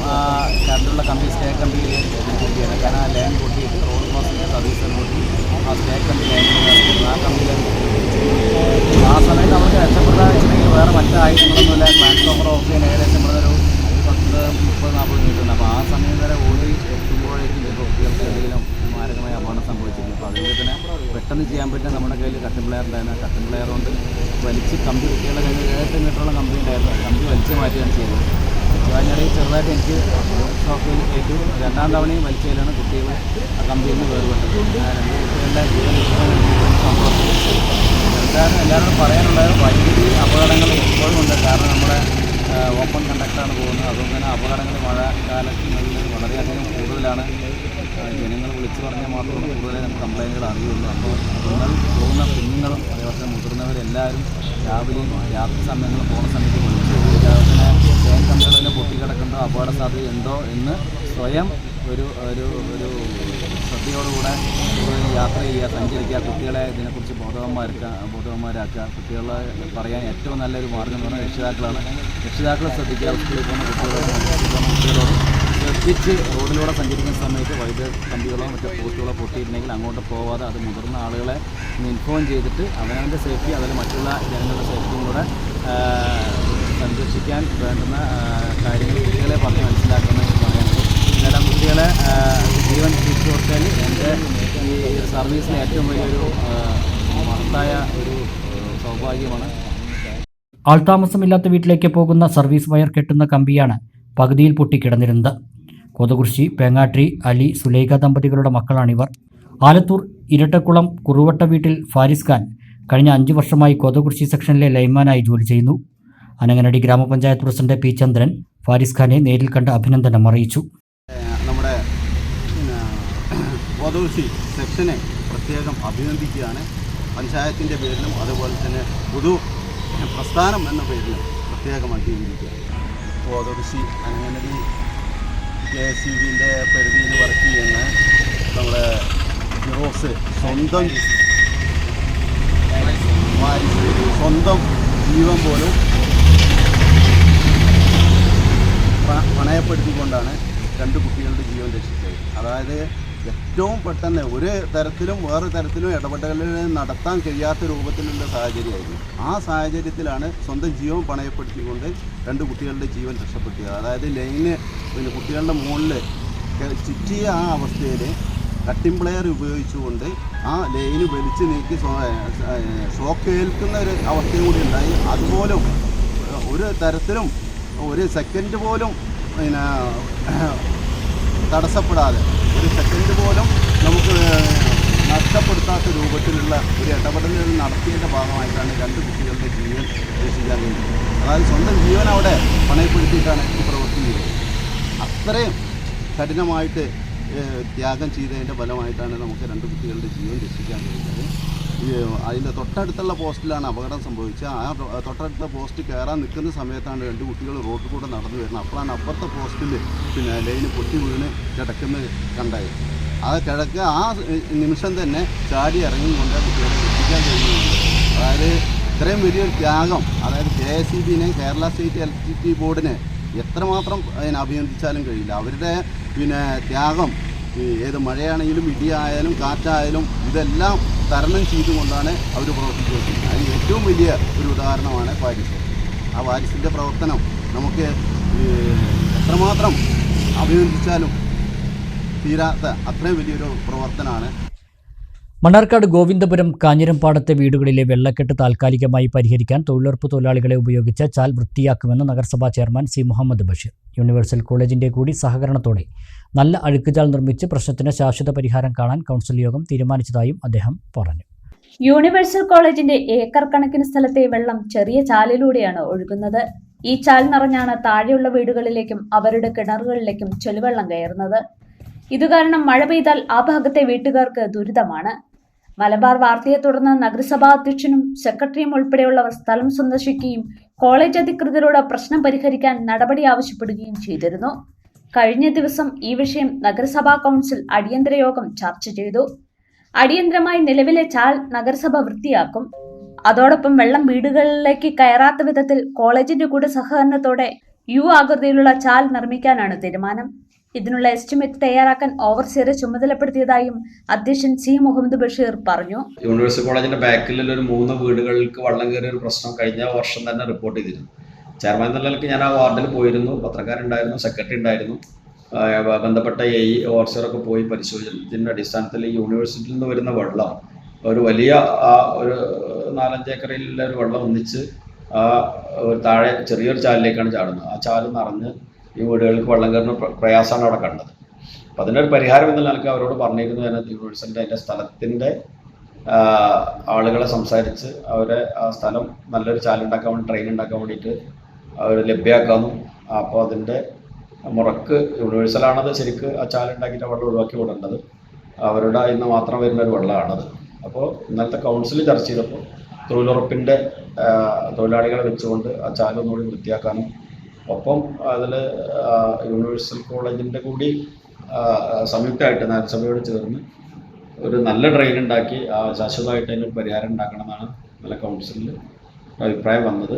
കറണ്ടുള്ള കമ്പി സ്റ്റേ കമ്പിയിൽ പൊട്ടിയാണ്. കാരണം ആ ലൈൻ പൊട്ടിയിട്ട് റോഡ് ക്രോസിൻ്റെ സർവീസർ പൊട്ടി ആ സ്റ്റേ കമ്പി ലൈനിൽ ആ കമ്പിയിൽ ആ സമയത്ത് നമുക്ക് രക്ഷപ്പെടാൻ വെച്ചിട്ടുണ്ടെങ്കിൽ വേറെ മറ്റു ആയുധങ്ങളൊന്നുമില്ല. ട്രാൻസ്ഫോമർ ഓഫ് ചെയ്യാൻ ഏകദേശം ഒരു 10-30-40 മീറ്റർ ഉണ്ട്. അപ്പോൾ ആ സമയം വരെ ഓടി എത്തുമ്പോഴേക്കും കുട്ടികൾക്ക് എന്തെങ്കിലും മാരകമായ അപകടം സംഭവിച്ചിരുന്നു. അപ്പോൾ അതിൻ്റെ തന്നെ പെട്ടെന്ന് ചെയ്യാൻ പറ്റുന്ന നമ്മുടെ കയ്യിൽ കട്ടിംഗ് പ്ലെയർ ഉണ്ടായിരുന്നു. കട്ടിംഗ് പ്ലെയർ കൊണ്ട് വലിച്ച് കമ്പി കുട്ടികളുടെ കയ്യിൽ 7 മീറ്ററോളം കമ്പി ഉണ്ടായിരുന്നു. കമ്പി വലിച്ച് മാറ്റുകയാണ് ചെയ്തത്. അതിനിടയിൽ ചെറുതായിട്ട് എനിക്ക് ഷോക്കിൽ ഏറ്റു. 2ാം തവണയും വലിച്ചതിലാണ് കുട്ടികൾ ആ കമ്പിയിൽ നിന്ന് വേർപെട്ടത്. 2 കുട്ടികളുടെ എല്ലാവരോടും പറയാനുള്ളത് വൈദ്യുതി അപകടങ്ങൾ എപ്പോഴും ഉണ്ട്. കാരണം നമ്മുടെ ഓപ്പൺ കണ്ടക്ടറാണ് പോകുന്നത്. അതുകൊണ്ട് തന്നെ അപകടങ്ങൾ മഴക്കാലത്ത് വളരെയധികം കൂടുതലാണ്. ജനങ്ങൾ വിളിച്ചു പറഞ്ഞാൽ മാത്രമേ കൂടുതൽ നമുക്ക് കംപ്ലൈൻറ്റുകൾ അറിയുള്ളൂ. അപ്പോൾ നിങ്ങൾ പോകുന്ന കുഞ്ഞുങ്ങളും അതേപോലെ മുതിർന്നവരെല്ലാവരും രാവിലെയും രാത്രി സമയങ്ങളിൽ പോകുന്ന സമയത്ത് വിളിച്ചു അതുപോലെ തേൻ കമ്പുകളിൽ പൊട്ടിക്കിടക്കേണ്ട അപകട സാധ്യത ഉണ്ടോ എന്ന് സ്വയം ഒരു ശ്രദ്ധയോടുകൂടെ യാത്ര ചെയ്യുക, സഞ്ചരിക്കുക, കുട്ടികളെ ഇതിനെക്കുറിച്ച് ബോധവാന്മാരാക്കുക. കുട്ടികളെ പറയാൻ ഏറ്റവും നല്ലൊരു മാർഗ്ഗം എന്ന് പറഞ്ഞാൽ രക്ഷിതാക്കളാണ്. രക്ഷിതാക്കളെ ശ്രദ്ധിക്കുക. സ്കൂളിൽ പോകുന്ന കുട്ടികളോട് ശ്രദ്ധിച്ച് റോഡിലൂടെ സഞ്ചരിക്കുന്ന സമയത്ത് വൈദ്യുത കമ്പികളോ മറ്റോ പോസ്റ്റുകളോ പൊട്ടിയിട്ടുണ്ടെങ്കിൽ അങ്ങോട്ട് പോവാതെ അത് മുതിർന്ന ആളുകളെ ഇൻഫോം ചെയ്തിട്ട് അവനവൻ്റെ സേഫ്റ്റി അതിൽ മറ്റുള്ള ജനങ്ങളുടെ സേഫ്റ്റിയും കൂടെ സംരക്ഷിക്കാൻ വേണ്ടുന്ന കാര്യങ്ങൾ കുട്ടികളെ പറഞ്ഞ് മനസ്സിലാക്കണമെന്ന് പറയാനുണ്ട്. നേരം കുട്ടികളെ ഇന്നലെ ജീവൻ തിരിച്ചു കൊടുത്താൽ എൻ്റെ ഈ സർവീസിലെ ഏറ്റവും വലിയൊരു മഹത്തായ ഒരു സൗഭാഗ്യമാണ്. ആൾതാമസമില്ലാത്ത വീട്ടിലേക്ക് പോകുന്ന സർവീസ് വയർ കെട്ടുന്ന കമ്പിയാണ് പകുതിയിൽ പൊട്ടിക്കിടന്നിരുന്നത്. കോതകുറിശി പേങ്ങാട്രി അലി സുലൈഖ ദമ്പതികളുടെ മക്കളാണിവർ. ആലത്തൂർ ഇരട്ടക്കുളം കുറുവട്ട വീട്ടിൽ ഫാരിസ് ഖാൻ കഴിഞ്ഞ 5 വർഷമായി കോതകുറിശി സെക്ഷനിലെ ലൈൻമാനായി ജോലി ചെയ്യുന്നു. അനങ്ങനടി ഗ്രാമപഞ്ചായത്ത് പ്രസിഡന്റ് പി ചന്ദ്രൻ ഫാരിസ് ഖാനെ നേരിൽ കണ്ട് അഭിനന്ദനം അറിയിച്ചു. നമ്മുടെ കോതകുറിശി സെക്ഷനെ പ്രത്യേകം അഭിനന്ദിക്കുകയാണ്. പഞ്ചായത്തിൻ്റെ പേരിലും അതുപോലെ തന്നെ പൊതു പ്രസ്ഥാനം എന്ന പേരിലും പ്രത്യേകം അഭിനന്ദിക്കുക. കോതകുറിശി അനങ്ങനടി KSEBിൻ്റെ പരിധിയിൽ വർക്ക് ചെയ്യുന്ന നമ്മുടെ ഫിറോസ് സ്വന്തം ജീവൻ പോലും പണയപ്പെടുത്തിക്കൊണ്ടാണ് 2 കുട്ടികളുടെ ജീവൻ രക്ഷിച്ചത്. അതായത് ഏറ്റവും പെട്ടെന്ന് ഒരു തരത്തിലും വേറെ തരത്തിലും ഇടപെടലുകൾ നടത്താൻ കഴിയാത്ത രൂപത്തിലുള്ള സാഹചര്യമായിരുന്നു. ആ സാഹചര്യത്തിലാണ് സ്വന്തം ജീവൻ പണയപ്പെടുത്തിക്കൊണ്ട് 2 കുട്ടികളുടെ ജീവൻ രക്ഷപ്പെടുത്തിയത്. അതായത് ലൈന് കുട്ടികളുടെ മുകളിൽ ചുറ്റിയ ആ അവസ്ഥയിൽ കട്ടിംഗ് പ്ലെയർ ഉപയോഗിച്ചുകൊണ്ട് ആ ലൈന് വലിച്ചു നീക്കി ഷോക്ക് ഏൽക്കുന്ന ഒരു അവസ്ഥയും കൂടി ഉണ്ടായി. അതുപോലും ഒരു തരത്തിലും ഒരു സെക്കൻഡ് പോലും തടസ്സപ്പെടാതെ, ഒരു സെക്കൻഡ് പോലും നമുക്ക് നഷ്ടപ്പെടുത്താത്ത രൂപത്തിലുള്ള ഒരു ഇടപെടലുകൾ നടത്തിയതിൻ്റെ ഭാഗമായിട്ടാണ് 2 കുട്ടികളുടെ ജീവൻ രക്ഷിക്കാൻ കഴിഞ്ഞത്. അതായത് സ്വന്തം ജീവൻ അവിടെ പണയപ്പെടുത്തിയിട്ടാണ് ഈ പ്രവർത്തിക്കുന്നത്. അത്രയും കഠിനമായിട്ട് ത്യാഗം ചെയ്തതിൻ്റെ ഫലമായിട്ടാണ് നമുക്ക് 2 കുട്ടികളുടെ ജീവൻ രക്ഷിക്കാൻ കഴിഞ്ഞത്. അതിൻ്റെ തൊട്ടടുത്തുള്ള പോസ്റ്റിലാണ് അപകടം സംഭവിച്ചത്. ആ തൊട്ടടുത്ത പോസ്റ്റ് കയറാൻ നിൽക്കുന്ന സമയത്താണ് 2 കുട്ടികൾ റോഡിൽ കൂടെ നടന്നു വരുന്നത്. അപ്പോഴാണ് അപ്പുറത്തെ പോസ്റ്റിൽ ലൈന് പൊട്ടി വീണ് കിടക്കുന്നത് കണ്ടായത്. ആ കിടക്കുക ആ നിമിഷം തന്നെ ചാടി ഇറങ്ങിക്കൊണ്ട് കുട്ടികളെ രക്ഷിക്കാൻ കഴിയുന്നുണ്ട്. അതായത് ഇത്രയും വലിയൊരു ത്യാഗം, അതായത് KSEBിനെ, കേരള സ്റ്റേറ്റ് ഇലക്ട്രിസിറ്റി ബോർഡിനെ എത്രമാത്രം അഭിനന്ദിച്ചാലും കഴിയില്ല. അവരുടെ ത്യാഗം ഏത് മഴയാണെങ്കിലും ഇടിയായാലും കാറ്റായാലും ഇതെല്ലാം തരണം ചെയ്തുകൊണ്ടാണ് അവർ പ്രവർത്തിച്ചുകൊണ്ടിരിക്കുന്നത്. അതിന് ഏറ്റവും വലിയ ഒരു ഉദാഹരണമാണ് ഫാരിസ്. ആ ഫാരിസിൻ്റെ പ്രവർത്തനം നമുക്ക് എത്രമാത്രം അഭിനന്ദിച്ചാലും തീരാത്ത അത്രയും വലിയൊരു പ്രവർത്തനമാണ്. മണ്ണാർക്കാട് ഗോവിന്ദപുരം കാഞ്ഞിരംപാടത്തെ വീടുകളിലെ വെള്ളക്കെട്ട് താൽക്കാലികമായി പരിഹരിക്കാൻ തൊഴിലുറപ്പ് തൊഴിലാളികളെ ഉപയോഗിച്ച് ചാൽ വൃത്തിയാക്കുമെന്ന് നഗരസഭാ chairman C Muhammad Basheer. Universal കോളേജിന്റെ കൂടി സഹകരണത്തോടെ നല്ല അഴുക്കുചാൽ നിർമ്മിച്ച് പ്രശ്നത്തിന് ശാശ്വത പരിഹാരം കാണാൻ കൗൺസിൽ യോഗം തീരുമാനിച്ചതായും അദ്ദേഹം പറഞ്ഞു. യൂണിവേഴ്സൽ കോളേജിന്റെ ഏക്കർ കണക്കിന് സ്ഥലത്തെ വെള്ളം ചെറിയ ചാലിലൂടെയാണ് ഒഴുകുന്നത്. ഈ ചാൽ നിറഞ്ഞാണ് താഴെയുള്ള വീടുകളിലേക്കും അവരുടെ കിണറുകളിലേക്കും ചെളിവെള്ളം കയറുന്നത്. ഇതുകാരണം മഴ പെയ്താൽ ആ ഭാഗത്തെ വീട്ടുകാർക്ക് ദുരിതമാണ്. മലബാർ വാർത്തയെ തുടർന്ന് നഗരസഭാ അധ്യക്ഷനും സെക്രട്ടറിയും ഉൾപ്പെടെയുള്ളവർ സ്ഥലം സന്ദർശിക്കുകയും കോളേജ് അധികൃതരോട് പ്രശ്നം പരിഹരിക്കാൻ നടപടി ആവശ്യപ്പെടുകയും ചെയ്തിരുന്നു. കഴിഞ്ഞ ദിവസം ഈ വിഷയം നഗരസഭാ കൗൺസിൽ അടിയന്തര യോഗം ചർച്ച ചെയ്തു. അടിയന്തരമായി നിലവിലെ ചാൽ നഗരസഭ വൃത്തിയാക്കും. അതോടൊപ്പം വെള്ളം വീടുകളിലേക്ക് കയറാത്ത വിധത്തിൽ കോളേജിന്റെ കൂടെ സഹകരണത്തോടെ ആകൃതിയിലുള്ള ചാൽ നിർമ്മിക്കാനാണ് തീരുമാനം. ഇതിനുള്ള എസ്റ്റിമേറ്റ് തയ്യാറാക്കാൻ ഓവർസിയറെ ചുമതലപ്പെടുത്തിയതായും അധ്യക്ഷൻ സി മുഹമ്മദ് ബഷീർ പറഞ്ഞു. യൂണിവേഴ്സിറ്റി കോളേജിന്റെ ബാക്കിലുള്ള ഒരു 3 വീടുകൾക്ക് വെള്ളം കയറിയ ഒരു പ്രശ്നം കഴിഞ്ഞ വർഷം തന്നെ റിപ്പോർട്ട് ചെയ്തിരുന്നു. ചെയർമാൻ എന്ന നിലയ്ക്ക് ഞാൻ ആ വാർഡിൽ പോയിരുന്നു. പത്രക്കാരുണ്ടായിരുന്നു, സെക്രട്ടറി ഉണ്ടായിരുന്നു, ബന്ധപ്പെട്ട ഓവർസിയറൊക്കെ പോയി പരിശോധിച്ചതിൻ്റെ അടിസ്ഥാനത്തിൽ ഈ യൂണിവേഴ്സിറ്റിയിൽ നിന്ന് വരുന്ന വെള്ളം ഒരു വലിയ ഒരു 4-5 ഏക്കറിലുള്ള ഒരു വെള്ളം ഒന്നിച്ച് ഒരു താഴെ ചെറിയൊരു ചാലിലേക്കാണ് ചാടുന്നത്. ആ ചാല് നിറഞ്ഞ് ഈ വീടുകൾക്ക് വെള്ളം കയറുന്ന പ്രയാസമാണ് അവിടെ കണ്ടത്. അപ്പം അതിനൊരു പരിഹാരം എന്ന നിലയ്ക്ക് അവരോട് പറഞ്ഞിരുന്നു. യൂണിവേഴ്സിറ്റി അതിൻ്റെ സ്ഥലത്തിൻ്റെ ആളുകളെ സംസാരിച്ച് അവരെ ആ സ്ഥലം നല്ലൊരു ചാലുണ്ടാക്കാൻ വേണ്ടി, ട്രെയിൻ ഉണ്ടാക്കാൻ വേണ്ടിയിട്ട് അവർ ലഭ്യമാക്കാമെന്നും, അപ്പോൾ അതിൻ്റെ മുറക്ക് യൂണിവേഴ്സലാണത് ശരിക്ക് ആ ചാലുണ്ടാക്കിയിട്ട് വെള്ളം ഒഴിവാക്കി വിടേണ്ടത്. അവരുടെ ഇന്ന് മാത്രം വരുന്ന ഒരു വെള്ളമാണത്. അപ്പോൾ ഇന്നലത്തെ കൗൺസിൽ ചർച്ച ചെയ്തപ്പോൾ തൊഴിലുറപ്പിൻ്റെ തൊഴിലാളികളെ വെച്ചുകൊണ്ട് ആ ചാലൊന്നുകൂടി വൃത്തിയാക്കാനും, ഒപ്പം അതിൽ യൂണിവേഴ്സൽ കോളേജിൻ്റെ കൂടി സംയുക്തമായിട്ട് നഗരസഭയോട് ചേർന്ന് ഒരു നല്ല ട്രെയിൻ ഉണ്ടാക്കി ശാശ്വതമായിട്ട് അതിനൊരു പരിഹാരം ഉണ്ടാക്കണമെന്നാണ് നല്ല കൗൺസിലിൽ അഭിപ്രായം വന്നത്.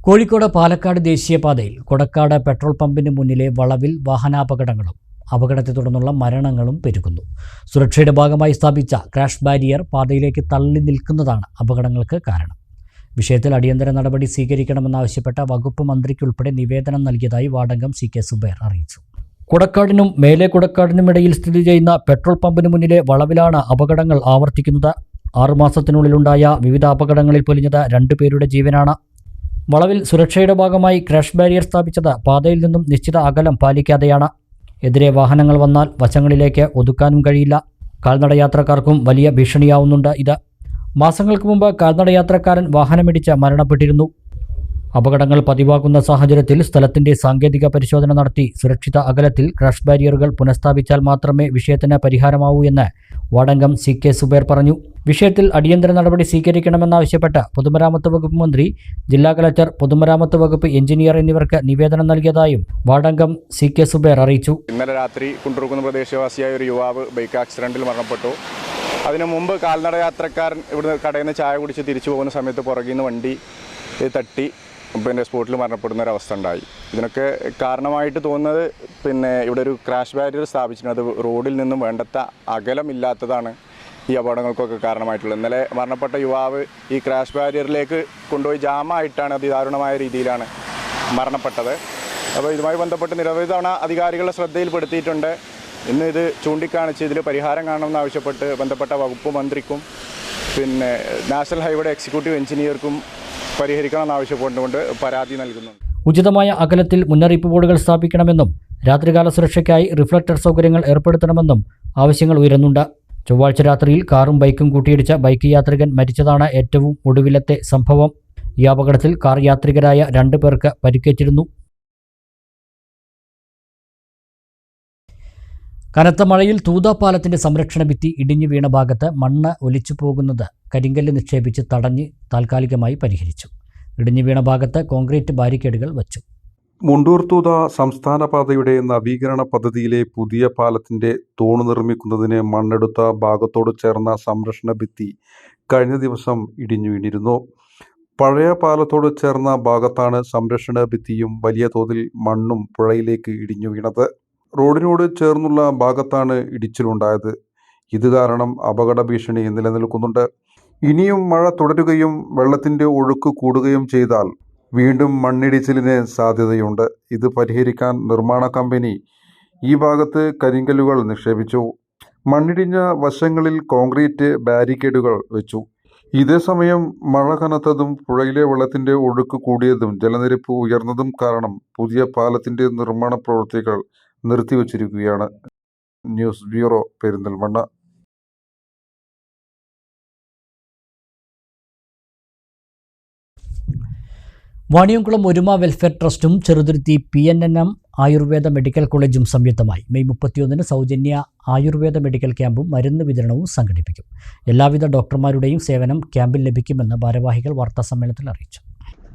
കോഴിക്കോട് പാലക്കാട് ദേശീയപാതയിൽ കൊടക്കാട് പെട്രോൾ പമ്പിന് മുന്നിലെ വളവിൽ വാഹനാപകടങ്ങളും അപകടത്തെ തുടർന്നുള്ള മരണങ്ങളും പെരുകുന്നു. സുരക്ഷയുടെ ഭാഗമായി സ്ഥാപിച്ച ക്രാഷ് ബാരിയർ പാതയിലേക്ക് തള്ളി നിൽക്കുന്നതാണ് അപകടങ്ങൾക്ക് കാരണം. വിഷയത്തിൽ അടിയന്തര നടപടി സ്വീകരിക്കണമെന്നാവശ്യപ്പെട്ട വകുപ്പ് മന്ത്രിക്കുൾപ്പെടെ നിവേദനം നൽകിയതായി വാർഡംഗം CK സുബൈർ അറിയിച്ചു. കുടക്കാടിനും മേലെ കുടക്കാടിനുമിടയിൽ സ്ഥിതി ചെയ്യുന്ന പെട്രോൾ പമ്പിന് മുന്നിലെ വളവിലാണ് അപകടങ്ങൾ ആവർത്തിക്കുന്നത്. 6 മാസത്തിനുള്ളിലുണ്ടായ വിവിധ അപകടങ്ങളിൽ പൊലിഞ്ഞത് 2 പേരുടെ ജീവനാണ്. വളവിൽ സുരക്ഷയുടെ ഭാഗമായി ക്രാഷ് ബാരിയർ സ്ഥാപിച്ചത് പാതയിൽ നിന്നും നിശ്ചിത അകലം പാലിക്കാതെയാണ്. എതിരെ വാഹനങ്ങൾ വന്നാൽ വശങ്ങളിലേക്ക് ഒതുക്കാനും കഴിയില്ല. കാൽനടയാത്രക്കാർക്കും വലിയ ഭീഷണിയാവുന്നുണ്ട് ഇത്. മാസങ്ങൾക്ക് മുമ്പ് കാൽനടയാത്രക്കാരൻ വാഹനമിടിച്ച് മരണപ്പെട്ടിരുന്നു. അപകടങ്ങൾ പതിവാകുന്ന സാഹചര്യത്തിൽ സ്ഥലത്തിന്റെ സാങ്കേതിക പരിശോധന നടത്തി സുരക്ഷിത അകലത്തിൽ ക്രാഷ് ബാരിയറുകൾ പുനഃസ്ഥാപിച്ചാൽ മാത്രമേ വിഷയത്തിന് പരിഹാരമാവൂ എന്ന് വാർഡംഗം CK സുബൈർ പറഞ്ഞു. വിഷയത്തിൽ അടിയന്തര നടപടി സ്വീകരിക്കണമെന്നാവശ്യപ്പെട്ട് പൊതുമരാമത്ത് വകുപ്പ് മന്ത്രി, ജില്ലാ കലക്ടർ, പൊതുമരാമത്ത് വകുപ്പ് എഞ്ചിനീയർ എന്നിവർക്ക് നിവേദനം നൽകിയതായും വാർഡംഗം CK സുബൈർ അറിയിച്ചു. ഇന്നലെ രാത്രി കുണ്ടൂർക്കുന്ന് പ്രദേശവാസിയായ ഒരു യുവാവ് ബൈക്ക് ആക്സിഡന്റിൽ മരണപ്പെട്ടു. അതിനു മുമ്പ് കാൽനടയാത്രക്കാരൻ ഇവിടുന്ന് കടയിൽ നിന്ന് ചായ കുടിച്ച് തിരിച്ചു പോകുന്ന സമയത്ത് പുറകിൽ നിന്ന് വണ്ടി തട്ടി സ്പോട്ടിൽ മരണപ്പെടുന്ന ഒരു അവസ്ഥ ഉണ്ടായി. ഇതിനൊക്കെ കാരണമായിട്ട് തോന്നുന്നത് ഇവിടെ ഒരു ക്രാഷ് ബാരിയർ സ്ഥാപിച്ചിട്ടുണ്ട്. അത് റോഡിൽ നിന്നും വേണ്ടത്ര അകലമില്ലാത്തതാണ് ഈ അപകടങ്ങൾക്കൊക്കെ കാരണമായിട്ടുള്ളത്. ഇന്നലെ മരണപ്പെട്ട യുവാവ് ഈ ക്രാഷ് ബാരിയറിലേക്ക് കൊണ്ടുപോയി ജാമായിട്ടാണ് അതിദാരുണമായ രീതിയിലാണ് മരണപ്പെട്ടത്. അപ്പോൾ ഇതുമായി ബന്ധപ്പെട്ട് നിരവധി തവണ അധികാരികളുടെ ശ്രദ്ധയിൽപ്പെടുത്തിയിട്ടുണ്ട്. ഇന്ന് ഇത് ചൂണ്ടിക്കാണിച്ച് ഇതിൽ പരിഹാരം കാണണമെന്ന് ആവശ്യപ്പെട്ട് ബന്ധപ്പെട്ട വകുപ്പ് മന്ത്രിക്കും നാഷണൽ ഹൈവേയുടെ എക്സിക്യൂട്ടീവ് എഞ്ചിനീയർക്കും പരിഹരിക്കണമെന്നാവശ്യപ്പെട്ടുകൊണ്ട് പരാതി നൽകുന്നുണ്ട്. ഉചിതമായ അകലത്തിൽ മുന്നറിയിപ്പ് ബോർഡുകൾ സ്ഥാപിക്കണമെന്നും രാത്രികാല സുരക്ഷയ്ക്കായി റിഫ്ലക്ടർ സൗകര്യങ്ങൾ ഏർപ്പെടുത്തണമെന്നും ആവശ്യങ്ങൾ ഉയരുന്നുണ്ട്. ചൊവ്വാഴ്ച രാത്രിയിൽ കാറും ബൈക്കും കൂട്ടിയിടിച്ച ബൈക്ക് യാത്രികൻ മരിച്ചതാണ് ഏറ്റവും ഒടുവിലത്തെ സംഭവം. ഈ അപകടത്തിൽ കാർ യാത്രികരായ 2 പേർക്ക് പരിക്കേറ്റിരുന്നു. കനത്ത മഴയിൽ തൂത പാലത്തിന്റെ സംരക്ഷണ ഭിത്തി ഇടിഞ്ഞു വീണ ഭാഗത്ത് മണ്ണ് ഒലിച്ചു പോകുന്നത് കരിങ്കല്ല് നിക്ഷേപിച്ച് തടഞ്ഞ് താൽക്കാലികമായി പരിഹരിച്ചു. ഇടിഞ്ഞു വീണ ഭാഗത്ത് കോൺക്രീറ്റ് ബാരിക്കേഡുകൾ വച്ചു. മുണ്ടൂർ തൂത സംസ്ഥാന പാതയുടെ നവീകരണ പദ്ധതിയിലെ പുതിയ പാലത്തിന്റെ തൂണ് നിർമ്മിക്കുന്നതിന് മണ്ണെടുത്ത ഭാഗത്തോട് ചേർന്ന സംരക്ഷണ ഭിത്തി കഴിഞ്ഞ ദിവസം ഇടിഞ്ഞു വീണിരുന്നു. പഴയ പാലത്തോട് ചേർന്ന ഭാഗത്താണ് സംരക്ഷണ ഭിത്തിയും വലിയ തോതിൽ മണ്ണും പുഴയിലേക്ക് ഇടിഞ്ഞു വീണത്. റോഡിനോട് ചേർന്നുള്ള ഭാഗത്താണ് ഇടിച്ചിലുണ്ടായത്. ഇത് കാരണം അപകട ഭീഷണി നിലനിൽക്കുന്നുണ്ട്. ഇനിയും മഴ തുടരുകയും വെള്ളത്തിന്റെ ഒഴുക്ക് കൂടുകയും ചെയ്താൽ വീണ്ടും മണ്ണിടിച്ചിലിന് സാധ്യതയുണ്ട്. ഇത് പരിഹരിക്കാൻ നിർമ്മാണ കമ്പനി ഈ ഭാഗത്ത് കരിങ്കല്ലുകൾ നിക്ഷേപിച്ചു. മണ്ണിടിഞ്ഞ വശങ്ങളിൽ കോൺക്രീറ്റ് ബാരിക്കേഡുകൾ വെച്ചു. ഇതേസമയം മഴ കനത്തതും പുഴയിലെ വെള്ളത്തിന്റെ ഒഴുക്ക് കൂടിയതും ജലനിരപ്പ് ഉയർന്നതും കാരണം പുതിയ പാലത്തിന്റെ നിർമ്മാണ പ്രവൃത്തികൾ നിർത്തിവച്ചിരിക്കുകയാണ്. News bureau, Perinthalmanna. Vaniyamkulam Oruma welfare ട്രസ്റ്റും ചെറുതുരുത്തി PNNM ആയുർവേദ മെഡിക്കൽ കോളേജും സംയുക്തമായി മെയ് 31 സൗജന്യ ആയുർവേദ മെഡിക്കൽ ക്യാമ്പും മരുന്ന് വിതരണവും സംഘടിപ്പിക്കും. എല്ലാവിധ ഡോക്ടർമാരുടെയും സേവനം ക്യാമ്പിൽ ലഭിക്കുമെന്ന് ഭാരവാഹികൾ വാർത്താസമ്മേളനത്തിൽ അറിയിച്ചു.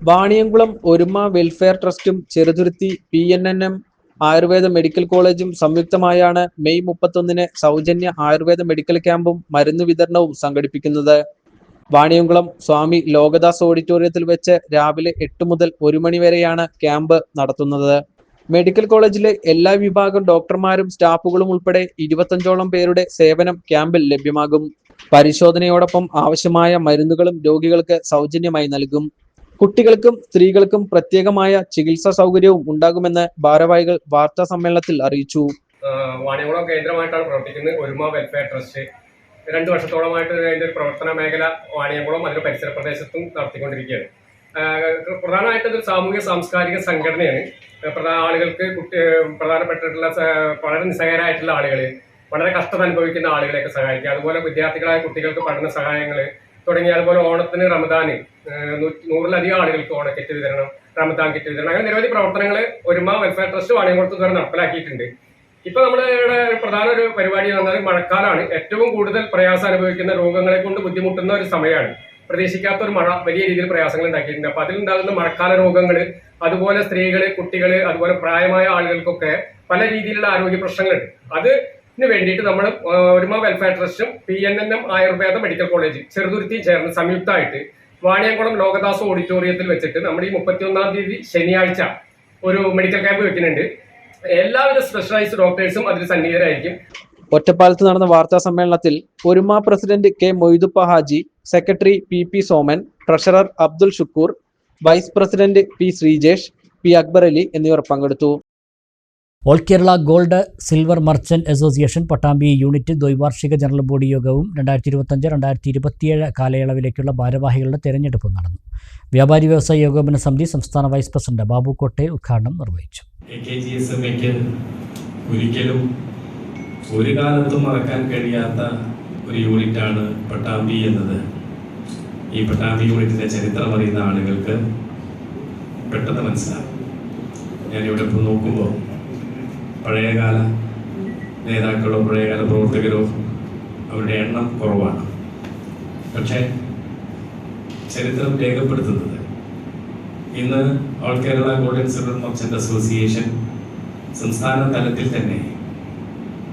വാണിയംകുളം ഒരുമ വെൽഫെയർ ട്രസ്റ്റും ചെറുതുരുത്തി PNNM ആയുർവേദ മെഡിക്കൽ കോളേജും സംയുക്തമായാണ് മെയ് 31 സൗജന്യ ആയുർവേദ മെഡിക്കൽ ക്യാമ്പും മരുന്ന് വിതരണവും സംഘടിപ്പിക്കുന്നത്. വാണിയംകുളം സ്വാമി ലോകദാസ് ഓഡിറ്റോറിയത്തിൽ വെച്ച് രാവിലെ 8 മുതൽ 1 മണി വരെയാണ് ക്യാമ്പ് നടത്തുന്നത്. മെഡിക്കൽ കോളേജിലെ എല്ലാ വിഭാഗം ഡോക്ടർമാരും സ്റ്റാഫുകളും ഉൾപ്പെടെ 25ഓളം പേരുടെ സേവനം ക്യാമ്പിൽ ലഭ്യമാകും. പരിശോധനയോടൊപ്പം ആവശ്യമായ മരുന്നുകളും രോഗികൾക്ക് സൗജന്യമായി നൽകും. കുട്ടികൾക്കും സ്ത്രീകൾക്കും പ്രത്യേകമായ ചികിത്സാ സൗകര്യവും ഉണ്ടാകുമെന്ന് ഭാരവാഹികൾ വാർത്താ സമ്മേളനത്തിൽ അറിയിച്ചു. വാണിയംകുളം കേന്ദ്രമായിട്ടാണ് പ്രവർത്തിക്കുന്നത് ഒരുമ വെൽഫെയർ ട്രസ്റ്റ്. 2 വർഷത്തോളമായിട്ട് അതിൻ്റെ ഒരു പ്രവർത്തന മേഖല വാണിയംകുളം അതിന്റെ പരിസര പ്രദേശത്തും നടത്തിക്കൊണ്ടിരിക്കുകയാണ്. പ്രധാനമായിട്ട് ഇതൊരു സാമൂഹിക സാംസ്കാരിക സംഘടനയാണ്. ആളുകൾക്ക് പ്രധാനപ്പെട്ടിട്ടുള്ള വളരെ നിസ്സഹായരായിട്ടുള്ള ആളുകൾ, വളരെ കഷ്ടത അനുഭവിക്കുന്ന ആളുകളെയൊക്കെ സഹായിക്കുക. അതുപോലെ വിദ്യാർത്ഥികളായ കുട്ടികൾക്ക് പഠന സഹായങ്ങൾ തുടങ്ങി, അതുപോലെ ഓണത്തിന് റമദാന് 100-ലധികം ആളുകൾക്ക് ഓണക്കിറ്റ് വിതരണം, റമദാൻ കിറ്റ് വിതരണം, അങ്ങനെ നിരവധി പ്രവർത്തനങ്ങൾ ഒരുമ വെൽഫെയർ ട്രസ്റ്റ് വാണിയംകുളത്ത് ഇതുവരെ നടപ്പിലാക്കിയിട്ടുണ്ട്. ഇപ്പൊ നമ്മുടെ ഇവിടെ പ്രധാന ഒരു പരിപാടി എന്ന് പറഞ്ഞാൽ മഴക്കാലമാണ്. ഏറ്റവും കൂടുതൽ പ്രയാസം അനുഭവിക്കുന്ന രോഗങ്ങളെ കൊണ്ട് ബുദ്ധിമുട്ടുന്ന ഒരു സമയമാണ്. പ്രതീക്ഷിക്കാത്ത ഒരു മഴ വലിയ രീതിയിൽ പ്രയാസങ്ങൾ ഉണ്ടാക്കിയിട്ടുണ്ട്. അപ്പൊ അതിലുണ്ടാകുന്ന മഴക്കാല രോഗങ്ങൾ, അതുപോലെ സ്ത്രീകള്, കുട്ടികള്, അതുപോലെ പ്രായമായ ആളുകൾക്കൊക്കെ പല രീതിയിലുള്ള ആരോഗ്യ പ്രശ്നങ്ങളുണ്ട്. അതിന് വേണ്ടിയിട്ട് നമ്മൾ ഒരുമ വെൽഫെയർ ട്രസ്റ്റും PNNM Ayurveda medical college Cheruthuruthy ചേർന്ന് സംയുക്തമായിട്ട് വാണിയംകുളം ലോകദാസ് ഓഡിറ്റോറിയത്തിൽ വെച്ചിട്ട് നമ്മുടെ ഈ 31-ാം തീയതി ശനിയാഴ്ച ഒരു മെഡിക്കൽ ക്യാമ്പ് വെക്കുന്നുണ്ട്. എല്ലാവിധ സ്പെഷ്യലൈസ്ഡ് ഡോക്ടേഴ്സും അതിൽ സന്നിഹിതരായിരിക്കും. ഒറ്റപ്പാലത്ത് നടന്ന വാർത്താ സമ്മേളനത്തിൽ Oruma president K Moythuppa Haji, secretary PP Soman, treasurer Abdul Shukoor, vice president P Sreejesh, P Akbar Ali എന്നിവർ പങ്കെടുത്തു. All Kerala gold silver merchant association Pattambi unit ദ്വൈവാർഷിക ജനറൽ ബോഡി യോഗവും 2025-2027 കാലയളവിലേക്കുള്ള ഭാരവാഹികളുടെ തെരഞ്ഞെടുപ്പും നടന്നു. വ്യാപാരി വ്യവസായ ഏകോപന സമിതി സംസ്ഥാന വൈസ് പ്രസിഡന്റ് ബാബു കോട്ടയിൽ ഉദ്ഘാടനം നിർവഹിച്ചു. ഒരിക്കലും ഒരു കാലത്തും മറക്കാൻ കഴിയാത്ത ഒരു യൂണിറ്റാണ് പട്ടാമ്പി എന്നത്. ഈ പട്ടാമ്പി യൂണിറ്റിൻ്റെ ചരിത്രം അറിയുന്ന ആളുകൾക്ക് പെട്ടെന്ന് മനസ്സിലാവും. ഞാനിവിടെ ഇപ്പോൾ നോക്കുമ്പോൾ പഴയകാല നേതാക്കളോ പഴയകാല പ്രവർത്തകരോ അവരുടെ എണ്ണം കുറവാണ്. പക്ഷേ ചരിത്രം രേഖപ്പെടുത്തുന്നത് ഇന്ന് all Kerala gold silver merchant association സംസ്ഥാന തലത്തിൽ തന്നെ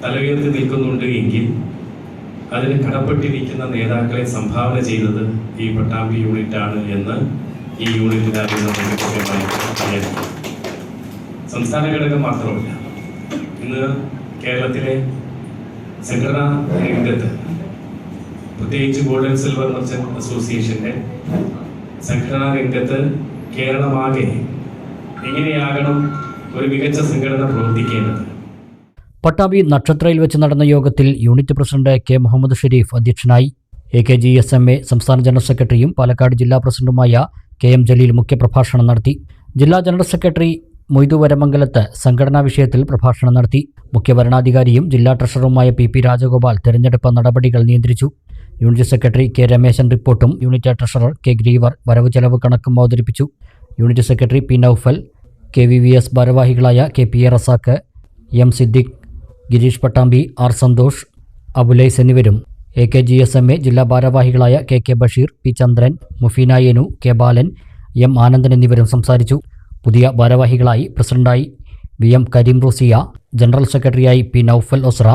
തലയുയർത്തി നിൽക്കുന്നുണ്ട് എങ്കിൽ അതിന് കടപ്പെട്ടിരിക്കുന്ന നേതാക്കളെ സംഭാവന ചെയ്തത് ഈ പട്ടാമ്പി യൂണിറ്റാണ് എന്ന് ഈ യൂണിറ്റിന് അറിയാൻ സംസ്ഥാന ഘടകം മാത്രമല്ല, ഇന്ന് കേരളത്തിലെ സംഘടനാ രംഗത്ത് പ്രത്യേകിച്ച് ഗോൾഡ് ആൻഡ് സിൽവർ മർച്ചന്റ് അസോസിയേഷൻ്റെ സംഘടനാ രംഗത്ത് കേരളമാകെ എങ്ങനെയാകണം ഒരു മികച്ച സംഘടന പ്രവർത്തിക്കേണ്ടത്. പട്ടാമ്പി നക്ഷത്രയിൽ വെച്ച് നടന്ന യോഗത്തിൽ unit president K Muhammad Sharif അധ്യക്ഷനായി. AKGSMA സംസ്ഥാന ജനറൽ സെക്രട്ടറിയും പാലക്കാട് ജില്ലാ പ്രസിഡന്റുമായ KM ജലീൽ മുഖ്യപ്രഭാഷണം നടത്തി. ജില്ലാ ജനറൽ സെക്രട്ടറി മൊയ്തു വരമംഗലത്ത് സംഘടനാ വിഷയത്തിൽ പ്രഭാഷണം നടത്തി. മുഖ്യ ഭരണാധികാരിയും ജില്ലാ ട്രഷററുമായ PP രാജഗോപാൽ തെരഞ്ഞെടുപ്പ് നടപടികൾ നിയന്ത്രിച്ചു. യൂണിറ്റ് സെക്രട്ടറി K രമേശൻ റിപ്പോർട്ടും യൂണിറ്റ് ട്രഷറർ K ഗ്രീവർ വരവ് ചെലവ് കണക്കും അവതരിപ്പിച്ചു. Unit secretary P Naufal, KVVS ഭാരവാഹികളായ KPA Razak, M Siddique, Girish Pattambi, R Santhosh, Abulais എന്നിവരും AKGSMA ജില്ലാ ഭാരവാഹികളായ KK ബഷീർ, P ചന്ദ്രൻ, മുഫീന യനു, K ബാലൻ, M ആനന്ദൻ എന്നിവരും സംസാരിച്ചു. പുതിയ ഭാരവാഹികളായി പ്രസിഡന്റായി VM കരീം റൂസിയ, ജനറൽ സെക്രട്ടറിയായി P നൌഫൽ ഒസ്ര,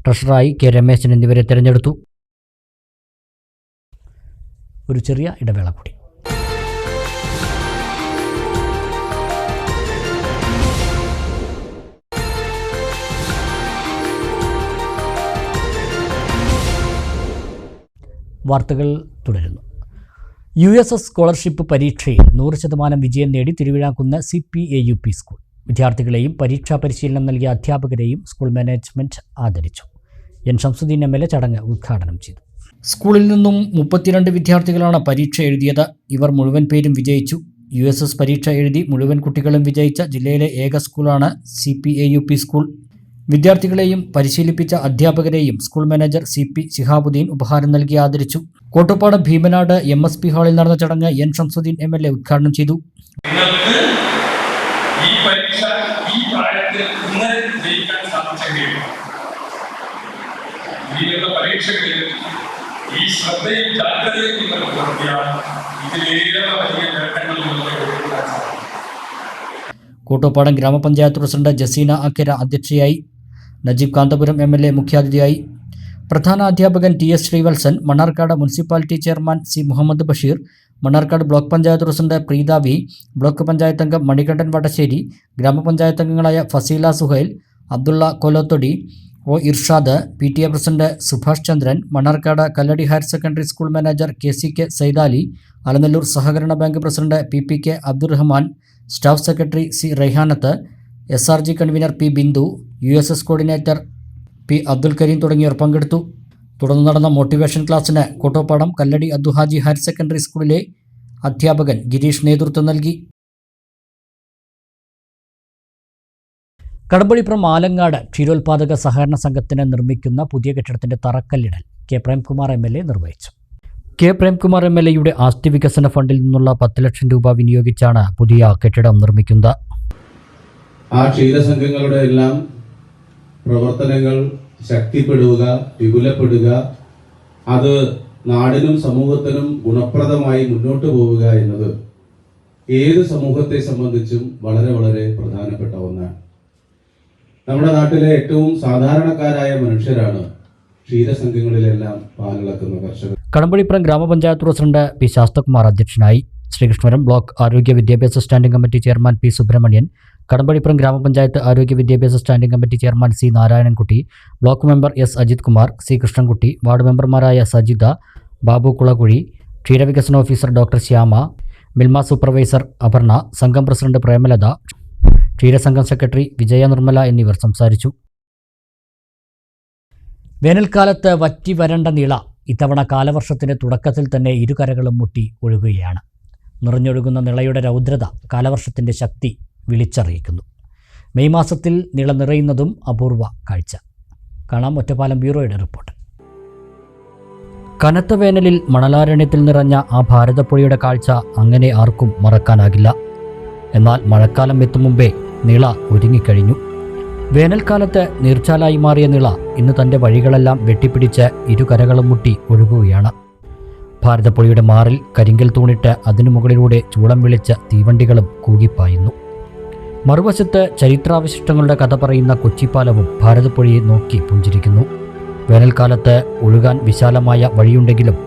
ട്രഷററായി K രമേശൻ എന്നിവരെ തെരഞ്ഞെടുത്തു. ഒരു ചെറിയ ഇടവേള കൂടി. വാർത്തകൾ തുടരുന്നു. USS സ്കോളർഷിപ്പ് പരീക്ഷയിൽ 100% വിജയം നേടി തിരുവിഴാക്കുന്ന് CPAUP സ്കൂൾ വിദ്യാർത്ഥികളെയും പരീക്ഷാ പരിശീലനം നൽകിയ അധ്യാപകരെയും സ്കൂൾ മാനേജ്മെന്റ് ആദരിച്ചു. N ഷംസുദ്ദീൻ MLA ചടങ്ങ് ഉദ്ഘാടനം ചെയ്തു. സ്കൂളിൽ നിന്നും 32 വിദ്യാർത്ഥികളാണ് പരീക്ഷ എഴുതിയത്. ഇവർ മുഴുവൻ പേരും വിജയിച്ചു. USS പരീക്ഷ എഴുതി മുഴുവൻ കുട്ടികളും വിജയിച്ച ജില്ലയിലെ ഏക സ്കൂളാണ് CPAUP സ്കൂൾ. വിദ്യാർത്ഥികളെയും പരിശീലിപ്പിച്ച അധ്യാപകരെയും സ്കൂൾ മാനേജർ CP ശിഹാബുദ്ദീൻ ഉപഹാരം നൽകി ആദരിച്ചു. കോട്ടപ്പാട് ഭീമനാട് MSP ഹാളിൽ നടന്ന ചടങ്ങ് N ഷംസുദ്ദീൻ MLA ഉദ്ഘാടനം ചെയ്തു. കോട്ടപ്പാടം ഗ്രാമപഞ്ചായത്ത് പ്രസിഡന്റ് ജസീന അക്കര അധ്യക്ഷയായി. നജീബ് കാന്തപുരം MLA മുഖ്യാതിഥിയായി. പ്രധാന അധ്യാപകൻ TS Sreevalsan, Mannarkkad municipality chairman C Muhammad Basheer, Mannarkkad block panchayat president Preetha V, block panchayat അംഗം മണികണ്ഠൻ വടശ്ശേരി, ഗ്രാമപഞ്ചായത്ത് അംഗങ്ങളായ Faseela Suhail, Abdulla Kolothodi, O Irshad, PTA president Subhash Chandran, Mannarkkad Kalladi higher secondary school manager KCK Saidali, Alanallur സഹകരണ bank president PPK Abdurahman, staff secretary C Raihanath, SRG convener P Bindu, USS coordinator P Abdul Kareem തുടങ്ങിയവർ പങ്കെടുത്തു. തുടർന്ന് നടന്ന മോട്ടിവേഷൻ ക്ലാസ്സിന് കോട്ടോപ്പാടം കല്ലടി അദ്ദുഹാജി ഹയർ സെക്കൻഡറി സ്കൂളിലെ അധ്യാപകൻ ഗിരീഷ് നേതൃത്വം നൽകി. കടമ്പഴിപ്പുറം ആലങ്ങാട് ക്ഷീരോത്പാദക സഹകരണ സംഘത്തിന് നിർമ്മിക്കുന്ന പുതിയ കെട്ടിടത്തിന്റെ തറക്കല്ലിടൽ K പ്രേംകുമാർ MLA നിർവഹിച്ചു. K പ്രേംകുമാർ MLAയുടെ ആസ്തി വികസന ഫണ്ടിൽ നിന്നുള്ള 10 ലക്ഷം രൂപ വിനിയോഗിച്ചാണ് പുതിയ കെട്ടിടം നിർമ്മിക്കുന്നത്. ആ ക്ഷീരസംഘങ്ങളുടെ എല്ലാം പ്രവർത്തനങ്ങൾ ശക്തിപ്പെടുക, വിപുലപ്പെടുക, അത് നാടിനും സമൂഹത്തിനും ഗുണപ്രദമായി മുന്നോട്ട് പോവുക എന്നത് ഏത് സമൂഹത്തെ സംബന്ധിച്ചും വളരെ വളരെ പ്രധാനപ്പെട്ട ഒന്നാണ്. നമ്മുടെ നാട്ടിലെ ഏറ്റവും സാധാരണക്കാരായ മനുഷ്യരാണ് ക്ഷീരസംഘങ്ങളിലെല്ലാം പാലിളക്കുന്ന കർഷകർ. കടമ്പഴിപ്പുറം ഗ്രാമപഞ്ചായത്ത് പ്രസിഡന്റ് P ശാസ്തകുമാർ അധ്യക്ഷനായി. ശ്രീകൃഷ്ണപുരം ബ്ലോക്ക് ആരോഗ്യ വിദ്യാഭ്യാസ standing committee chairman P Subramanian, Kadambazhipuram ഗ്രാമപഞ്ചായത്ത് ആരോഗ്യ വിദ്യാഭ്യാസ standing committee chairman C Narayanankutty, block member S Ajith Kumar, C Krishnankutty, ward മെമ്പർമാരായ സജിത, ബാബു കുളകുഴി, ക്ഷീരവികസന officer doctor Shyama, Milma supervisor Aparna, സംഘം പ്രസിഡന്റ് പ്രേമലത, ക്ഷീരസംഘം സെക്രട്ടറി വിജയ നിർമ്മല എന്നിവർ സംസാരിച്ചു. വേനൽക്കാലത്ത് വറ്റി വരണ്ട നിള ഇത്തവണ കാലവർഷത്തിന്റെ തുടക്കത്തിൽ തന്നെ ഇരുകരകളും മുട്ടി ഒഴുകുകയാണ്. നിറഞ്ഞൊഴുകുന്ന നിളയുടെ രൗദ്രത കാലവർഷത്തിന്റെ ശക്തി വിളിച്ചറിയിക്കുന്നു. മെയ് മാസത്തിൽ നിള നിറയുന്നതും അപൂർവ കാഴ്ച. കാണാം ഒറ്റപ്പാലം ബ്യൂറോയുടെ റിപ്പോർട്ട്. കനത്ത വേനലിൽ മണലാരണ്യത്തിൽ നിറഞ്ഞ ആ ഭാരതപ്പുഴയുടെ കാഴ്ച അങ്ങനെ ആർക്കും മറക്കാനാകില്ല. എന്നാൽ മഴക്കാലം എത്തും മുമ്പേ നിള ഒരുങ്ങിക്കഴിഞ്ഞു. വേനൽക്കാലത്ത് നീർച്ചാലായി മാറിയ നിള ഇന്ന് തൻ്റെ വഴികളെല്ലാം വെട്ടിപ്പിടിച്ച് ഇരുകരകളും മുട്ടി ഒഴുകുകയാണ്. ഭാരതപ്പുഴയുടെ മാറിൽ കരിങ്കൽ തൂണിട്ട് അതിനു മുകളിലൂടെ ചൂളം വിളിച്ച് തീവണ്ടികളും കൂകിപ്പായുന്നു. മറുവശത്ത് ചരിത്രാവശിഷ്ടങ്ങളുടെ കഥ പറയുന്ന കൊച്ചിപ്പാലവും ഭാരതപ്പുഴയെ നോക്കി പുഞ്ചിരിക്കുന്നു. വേനൽക്കാലത്ത് ഒഴുകാൻ വിശാലമായ വഴിയുണ്ടെങ്കിലും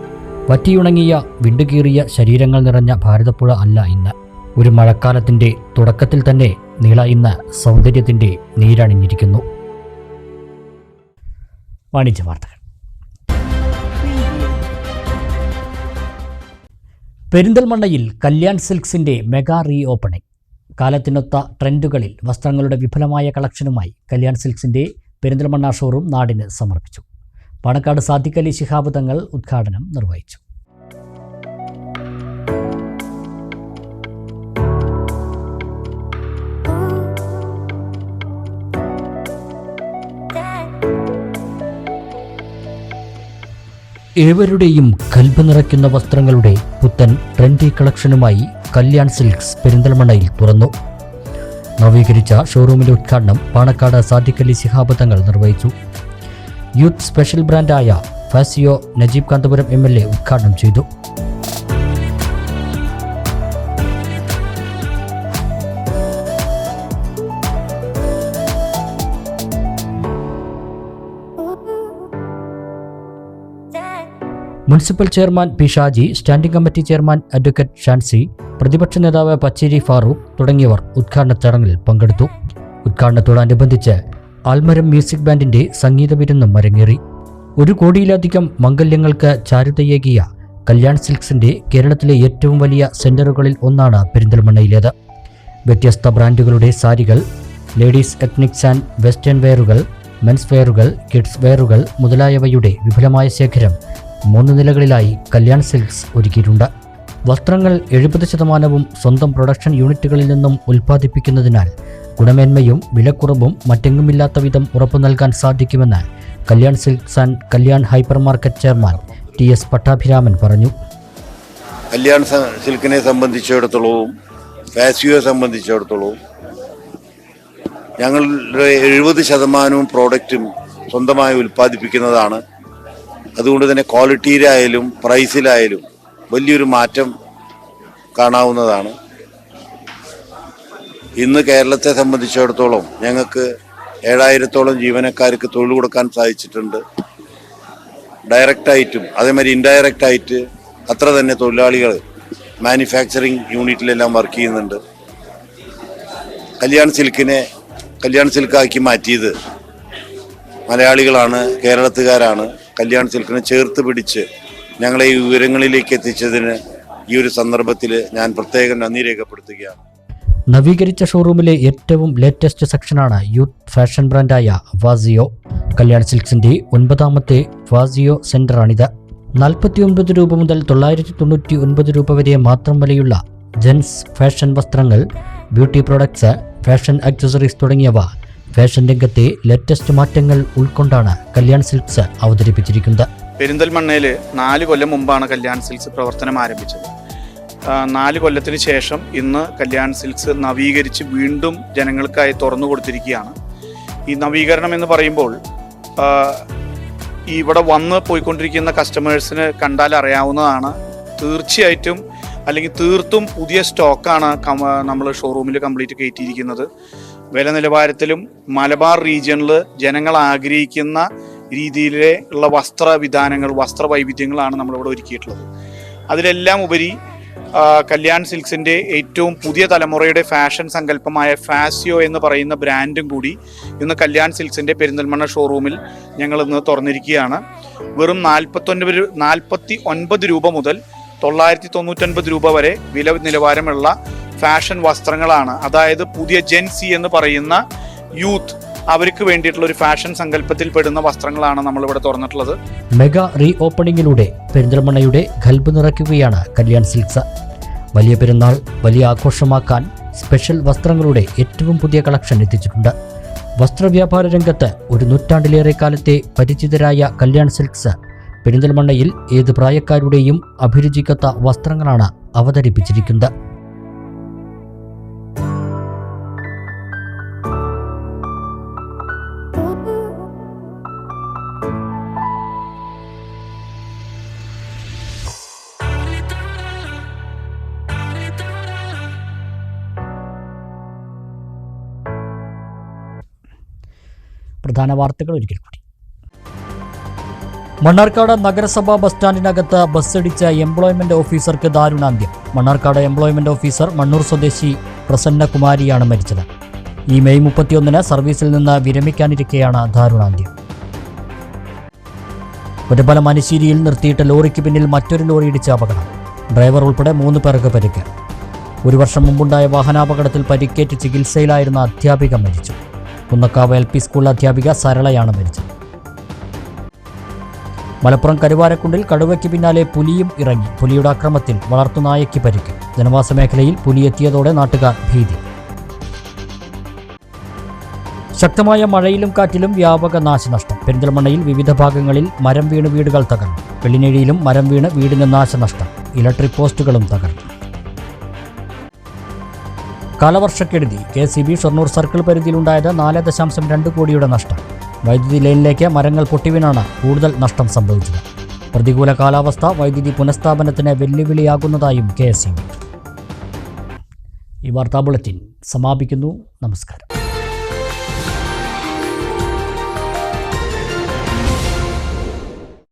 വറ്റിയുണങ്ങിയ വിണ്ടുകീറിയ ശരീരങ്ങൾ നിറഞ്ഞ ഭാരതപ്പുഴ അല്ല ഇന്ന്. ഒരു മഴക്കാലത്തിൻ്റെ തുടക്കത്തിൽ തന്നെ നീള ഇന്ന് സൗന്ദര്യത്തിൻ്റെ നീരണിഞ്ഞിരിക്കുന്നു. വാണിജ്യ വാർത്തകൾ. പെരിന്തൽമണ്ണയിൽ കല്യാൺ സിൽക്സിൻ്റെ മെഗാ റീ ഓപ്പണിംഗ്. കാലത്തിനൊത്ത ട്രെൻഡുകളിൽ വസ്ത്രങ്ങളുടെ വിപുലമായ കളക്ഷനുമായി കല്യാൺ സിൽക്സിൻ്റെ പെരിന്തൽമണ്ണ ഷോറൂം നാടിന് സമർപ്പിച്ചു. പാണക്കാട് സാദിഖ് അലി ശിഹാബ് തങ്ങൾ ഉദ്ഘാടനം നിർവഹിച്ചു. ഏവരുടെയും കൽബ് നിറയ്ക്കുന്ന വസ്ത്രങ്ങളുടെ പുത്തൻ ട്രെൻഡി കളക്ഷനുമായി കല്യാൺ സിൽക്സ് പെരിന്തൽമണ്ണയിൽ തുറന്നു. നവീകരിച്ച ഷോറൂമിന്റെ ഉദ്ഘാടനം പാണക്കാട് സാദിഖ് അലി ശിഹാബ് തങ്ങൾ നിർവഹിച്ചു. യൂത്ത് സ്പെഷ്യൽ ബ്രാൻഡായ ഫാസിയോ നജീബ് കാന്തപുരം MLA ഉദ്ഘാടനം ചെയ്തു. Municipal chairman P Shaji, standing committee chairman advocate Shancy, പ്രതിപക്ഷ നേതാവ് പച്ചേരി ഫാറൂഖ് തുടങ്ങിയവർ ഉദ്ഘാടന ചടങ്ങിൽ പങ്കെടുത്തു. ഉദ്ഘാടനത്തോടനുബന്ധിച്ച് ആൽമരം മ്യൂസിക് ബാൻഡിന്റെ സംഗീത വിരുന്നും അരങ്ങേറി. 1 കോടിയിലധികം മംഗല്യങ്ങൾക്ക് ചാരുതയേകിയ കല്യാൺ സിൽക്സിന്റെ കേരളത്തിലെ ഏറ്റവും വലിയ സെന്ററുകളിൽ ഒന്നാണ് പെരിന്തൽമണ്ണയിലേത്. വ്യത്യസ്ത ബ്രാൻഡുകളുടെ സാരികൾ, ലേഡീസ് എത്നിക്സ് ആൻഡ് വെസ്റ്റേൺ വെയറുകൾ, മെൻസ് വെയറുകൾ, കിഡ്സ് വെയറുകൾ മുതലായവയുടെ വിപുലമായ ശേഖരം 3 നിലകളിലായി കല്യാൺ സിൽക്സ് ഒരുക്കിയിട്ടുണ്ട്. വസ്ത്രങ്ങൾ 70% സ്വന്തം പ്രൊഡക്ഷൻ യൂണിറ്റുകളിൽ നിന്നും ഉൽപ്പാദിപ്പിക്കുന്നതിനാൽ ഗുണമേന്മയും വിലക്കുറവും മറ്റെങ്ങുമില്ലാത്ത വിധം ഉറപ്പു നൽകാൻ സാധിക്കുമെന്ന് Kalyan silks and Kalyan hyper market chairman TS Pattabhiraman പറഞ്ഞു. കല്യാൺ സിൽക്കിനെ സംബന്ധിച്ചിടത്തോളവും ഫാസിയോയെ സംബന്ധിച്ചിടത്തോളവും ഞങ്ങളുടെ 70% പ്രോഡക്റ്റും സ്വന്തമായി ഉൽപ്പാദിപ്പിക്കുന്നതാണ്. അതുകൊണ്ട് തന്നെ ക്വാളിറ്റിയിലായാലും പ്രൈസിലായാലും വലിയൊരു മാറ്റം കാണാവുന്നതാണ്. ഇന്ന് കേരളത്തെ സംബന്ധിച്ചിടത്തോളം ഞങ്ങൾക്ക് 7000-ഓളം ജീവനക്കാർക്ക് തൊഴിൽ കൊടുക്കാൻ സാധിച്ചിട്ടുണ്ട്. ഡയറക്റ്റായിട്ടും അതേമാതിരി ഇൻഡയറക്റ്റായിട്ട് അത്ര തന്നെ തൊഴിലാളികൾ മാനുഫാക്ചറിങ് യൂണിറ്റിലെല്ലാം വർക്ക് ചെയ്യുന്നുണ്ട്. കല്യാൺ സിൽക്കിനെ കല്യാൺ സിൽക്കാക്കി മാറ്റിയത് മലയാളികളാണ്, കേരളത്തുകാരാണ്. കല്യാൺ സിൽക്കിനെ ചേർത്ത് പിടിച്ച് ഞങ്ങളെ ഈ വിവരങ്ങളിലേക്ക് എത്തിച്ചതിന് ഈ ഒരു സന്ദർഭത്തിൽ ഞാൻ പ്രത്യേകം നന്ദി രേഖപ്പെടുത്തുകയാണ്. നവീകരിച്ച ഷോറൂമിലെ ഏറ്റവും ലേറ്റസ്റ്റ് സെക്ഷനാണ് യൂത്ത് ഫാഷൻ ബ്രാൻഡായ ഫാസിയോ. കല്യാൺ സിൽക്സിന്റെ 9ാമത്തെ ഫാസിയോ സെന്ററാണിത്. 49 രൂപ മുതൽ 999 രൂപ വരെ മാത്രം വിലയുള്ള ജെൻസ് ഫാഷൻ വസ്ത്രങ്ങൾ, ബ്യൂട്ടി പ്രോഡക്ട്സ്, ഫാഷൻ ആക്സസറീസ് തുടങ്ങിയവ ഫാഷൻ രംഗത്തെ ലേറ്റസ്റ്റ് മാറ്റങ്ങൾ ഉൾക്കൊണ്ടാണ് കല്യാൺ സിൽക്സ് അവതരിപ്പിച്ചിരിക്കുന്നത്. പെരിന്തൽമണ്ണയിൽ 4 കൊല്ലം മുമ്പാണ് കല്യാൺ സിൽക്സ് പ്രവർത്തനം ആരംഭിച്ചത്. 4 കൊല്ലത്തിന് ശേഷം ഇന്ന് കല്യാൺ സിൽക്സ് നവീകരിച്ച് വീണ്ടും ജനങ്ങൾക്കായി തുറന്നു കൊടുത്തിരിക്കുകയാണ്. ഈ നവീകരണം എന്ന് പറയുമ്പോൾ ഇവിടെ വന്ന് പോയിക്കൊണ്ടിരിക്കുന്ന കസ്റ്റമേഴ്സിന് കണ്ടാൽ അറിയാവുന്നതാണ്. തീർച്ചയായിട്ടും അല്ലെങ്കിൽ തീർത്തും പുതിയ സ്റ്റോക്കാണ് നമ്മൾ ഷോറൂമിൽ കംപ്ലീറ്റ് കയറ്റിയിരിക്കുന്നത്. വില നിലവാരത്തിലും മലബാർ റീജിയണിൽ ജനങ്ങൾ ആഗ്രഹിക്കുന്ന രീതിയിലുള്ള വസ്ത്രവിധാനങ്ങൾ, വസ്ത്രവൈവിധ്യങ്ങളാണ് നമ്മളിവിടെ ഒരുക്കിയിട്ടുള്ളത്. അതിലെല്ലാം ഉപരി കല്യാൺ സിൽക്സിൻ്റെ ഏറ്റവും പുതിയ തലമുറയുടെ ഫാഷൻ സങ്കല്പമായ ഫാസിയോ എന്ന് പറയുന്ന ബ്രാൻഡും കൂടി ഇന്ന് കല്യാൺ സിൽക്സിൻ്റെ പെരിന്തൽമണ്ണ ഷോറൂമിൽ ഞങ്ങൾ ഇന്ന് തുറന്നിരിക്കുകയാണ്. വെറും 49 രൂപ മുതൽ 999 രൂപ വരെ വില നിലവാരമുള്ള ഫാഷൻ വസ്ത്രങ്ങളാണ്. അതായത് പുതിയ ജെൻ സി എന്ന് പറയുന്ന യൂത്ത് അവർക്ക് വേണ്ടിയിട്ടുള്ള ഒരു ഫാഷൻ സങ്കല്പത്തിൽ പെടുന്ന വസ്ത്രങ്ങളാണ് നമ്മളിവിടെ തുറന്നിട്ടുള്ളത്. മെഗാ റീ ഓപ്പണിംഗിലൂടെ പെരിന്തൽമണ്ണയുടെ ഖൽബ് നിറയ്ക്കുകയാണ് കല്യാൺ സിൽക്സ്. വലിയ പെരുന്നാൾ വലിയ ആഘോഷമാക്കാൻ സ്പെഷ്യൽ വസ്ത്രങ്ങളുടെ ഏറ്റവും പുതിയ കളക്ഷൻ എത്തിച്ചിട്ടുണ്ട്. വസ്ത്രവ്യാപാര രംഗത്ത് ഒരു നൂറ്റാണ്ടിലേറെ കാലത്തെ പരിചിതരായ കല്യാൺ സിൽക്സ് പെരിന്തൽമണ്ണയിൽ ഏത് പ്രായക്കാരുടെയും അഭിരുചിക്കത്ത വസ്ത്രങ്ങളാണ് അവതരിപ്പിച്ചിരിക്കുന്നത്. പ്രധാന വാർത്തകൾ ഒരിക്കൽ കൂടി. മണ്ണാർക്കാട് നഗരസഭാ ബസ് സ്റ്റാൻഡിനകത്ത് ബസ്സിടിച്ച എംപ്ലോയ്മെന്റ് ഓഫീസർക്ക് ദാരുണാന്ത്യം. മണ്ണാർക്കാട് എംപ്ലോയ്മെന്റ് ഓഫീസർ മണ്ണൂർ സ്വദേശി പ്രസന്നകുമാരിയാണ് മരിച്ചത്. ഈ മെയ് 31 സർവീസിൽ നിന്ന് വിരമിക്കാനിരിക്കെയാണ് ദാരുണാന്ത്യം. ഒറ്റപ്പാലം മനശ്ശേരിയിൽ നിർത്തിയിട്ട് ലോറിക്ക് പിന്നിൽ മറ്റൊരു ലോറി ഇടിച്ച അപകടം. ഡ്രൈവർ ഉൾപ്പെടെ 3 പേർക്ക് പരിക്ക്. 1 വർഷം മുമ്പുണ്ടായ വാഹനാപകടത്തിൽ പരിക്കേറ്റ് ചികിത്സയിലായിരുന്ന അധ്യാപിക മരിച്ചു. കുന്നക്കാവ് LP സ്കൂൾ അധ്യാപിക സരളയാണ് മരിച്ചത്. മലപ്പുറം കരുവാരക്കുണ്ടിൽ കടുവയ്ക്ക് പിന്നാലെ പുലിയും ഇറങ്ങി. പുലിയുടെ ആക്രമത്തിൽ വളർത്തുനായയ്ക്ക് പരിക്ക്. ജനവാസ മേഖലയിൽ പുലി എത്തിയതോടെ നാട്ടുകാർ ഭീതി. ശക്തമായ മഴയിലും കാറ്റിലും വ്യാപക നാശനഷ്ടം. പെരിന്തൽമണ്ണയിൽ വിവിധ ഭാഗങ്ങളിൽ മരം വീണ് വീടുകൾ തകർന്നു. വെള്ളിനേഴിയിലും മരം വീണ് വീടിന് നാശനഷ്ടം. ഇലക്ട്രിക് പോസ്റ്റുകളും തകർന്നു. കാലവർഷക്കെടുതി. KCB ഷൊർണൂർ സർക്കിൾ പരിധിയിലുണ്ടായത് 4.2 കോടിയുടെ നഷ്ടം. വൈദ്യുതി ലൈനിലേക്ക് മരങ്ങൾ പൊട്ടിവീണാണ് കൂടുതൽ നഷ്ടം സംഭവിച്ചത്. പ്രതികൂല കാലാവസ്ഥ വൈദ്യുതി പുനഃസ്ഥാപനത്തിന് വെല്ലുവിളിയാകുന്നതായും KSEB. ഈ വാർത്താ ബുള്ളറ്റിൻ സമാപിക്കുന്നു. നമസ്കാരം.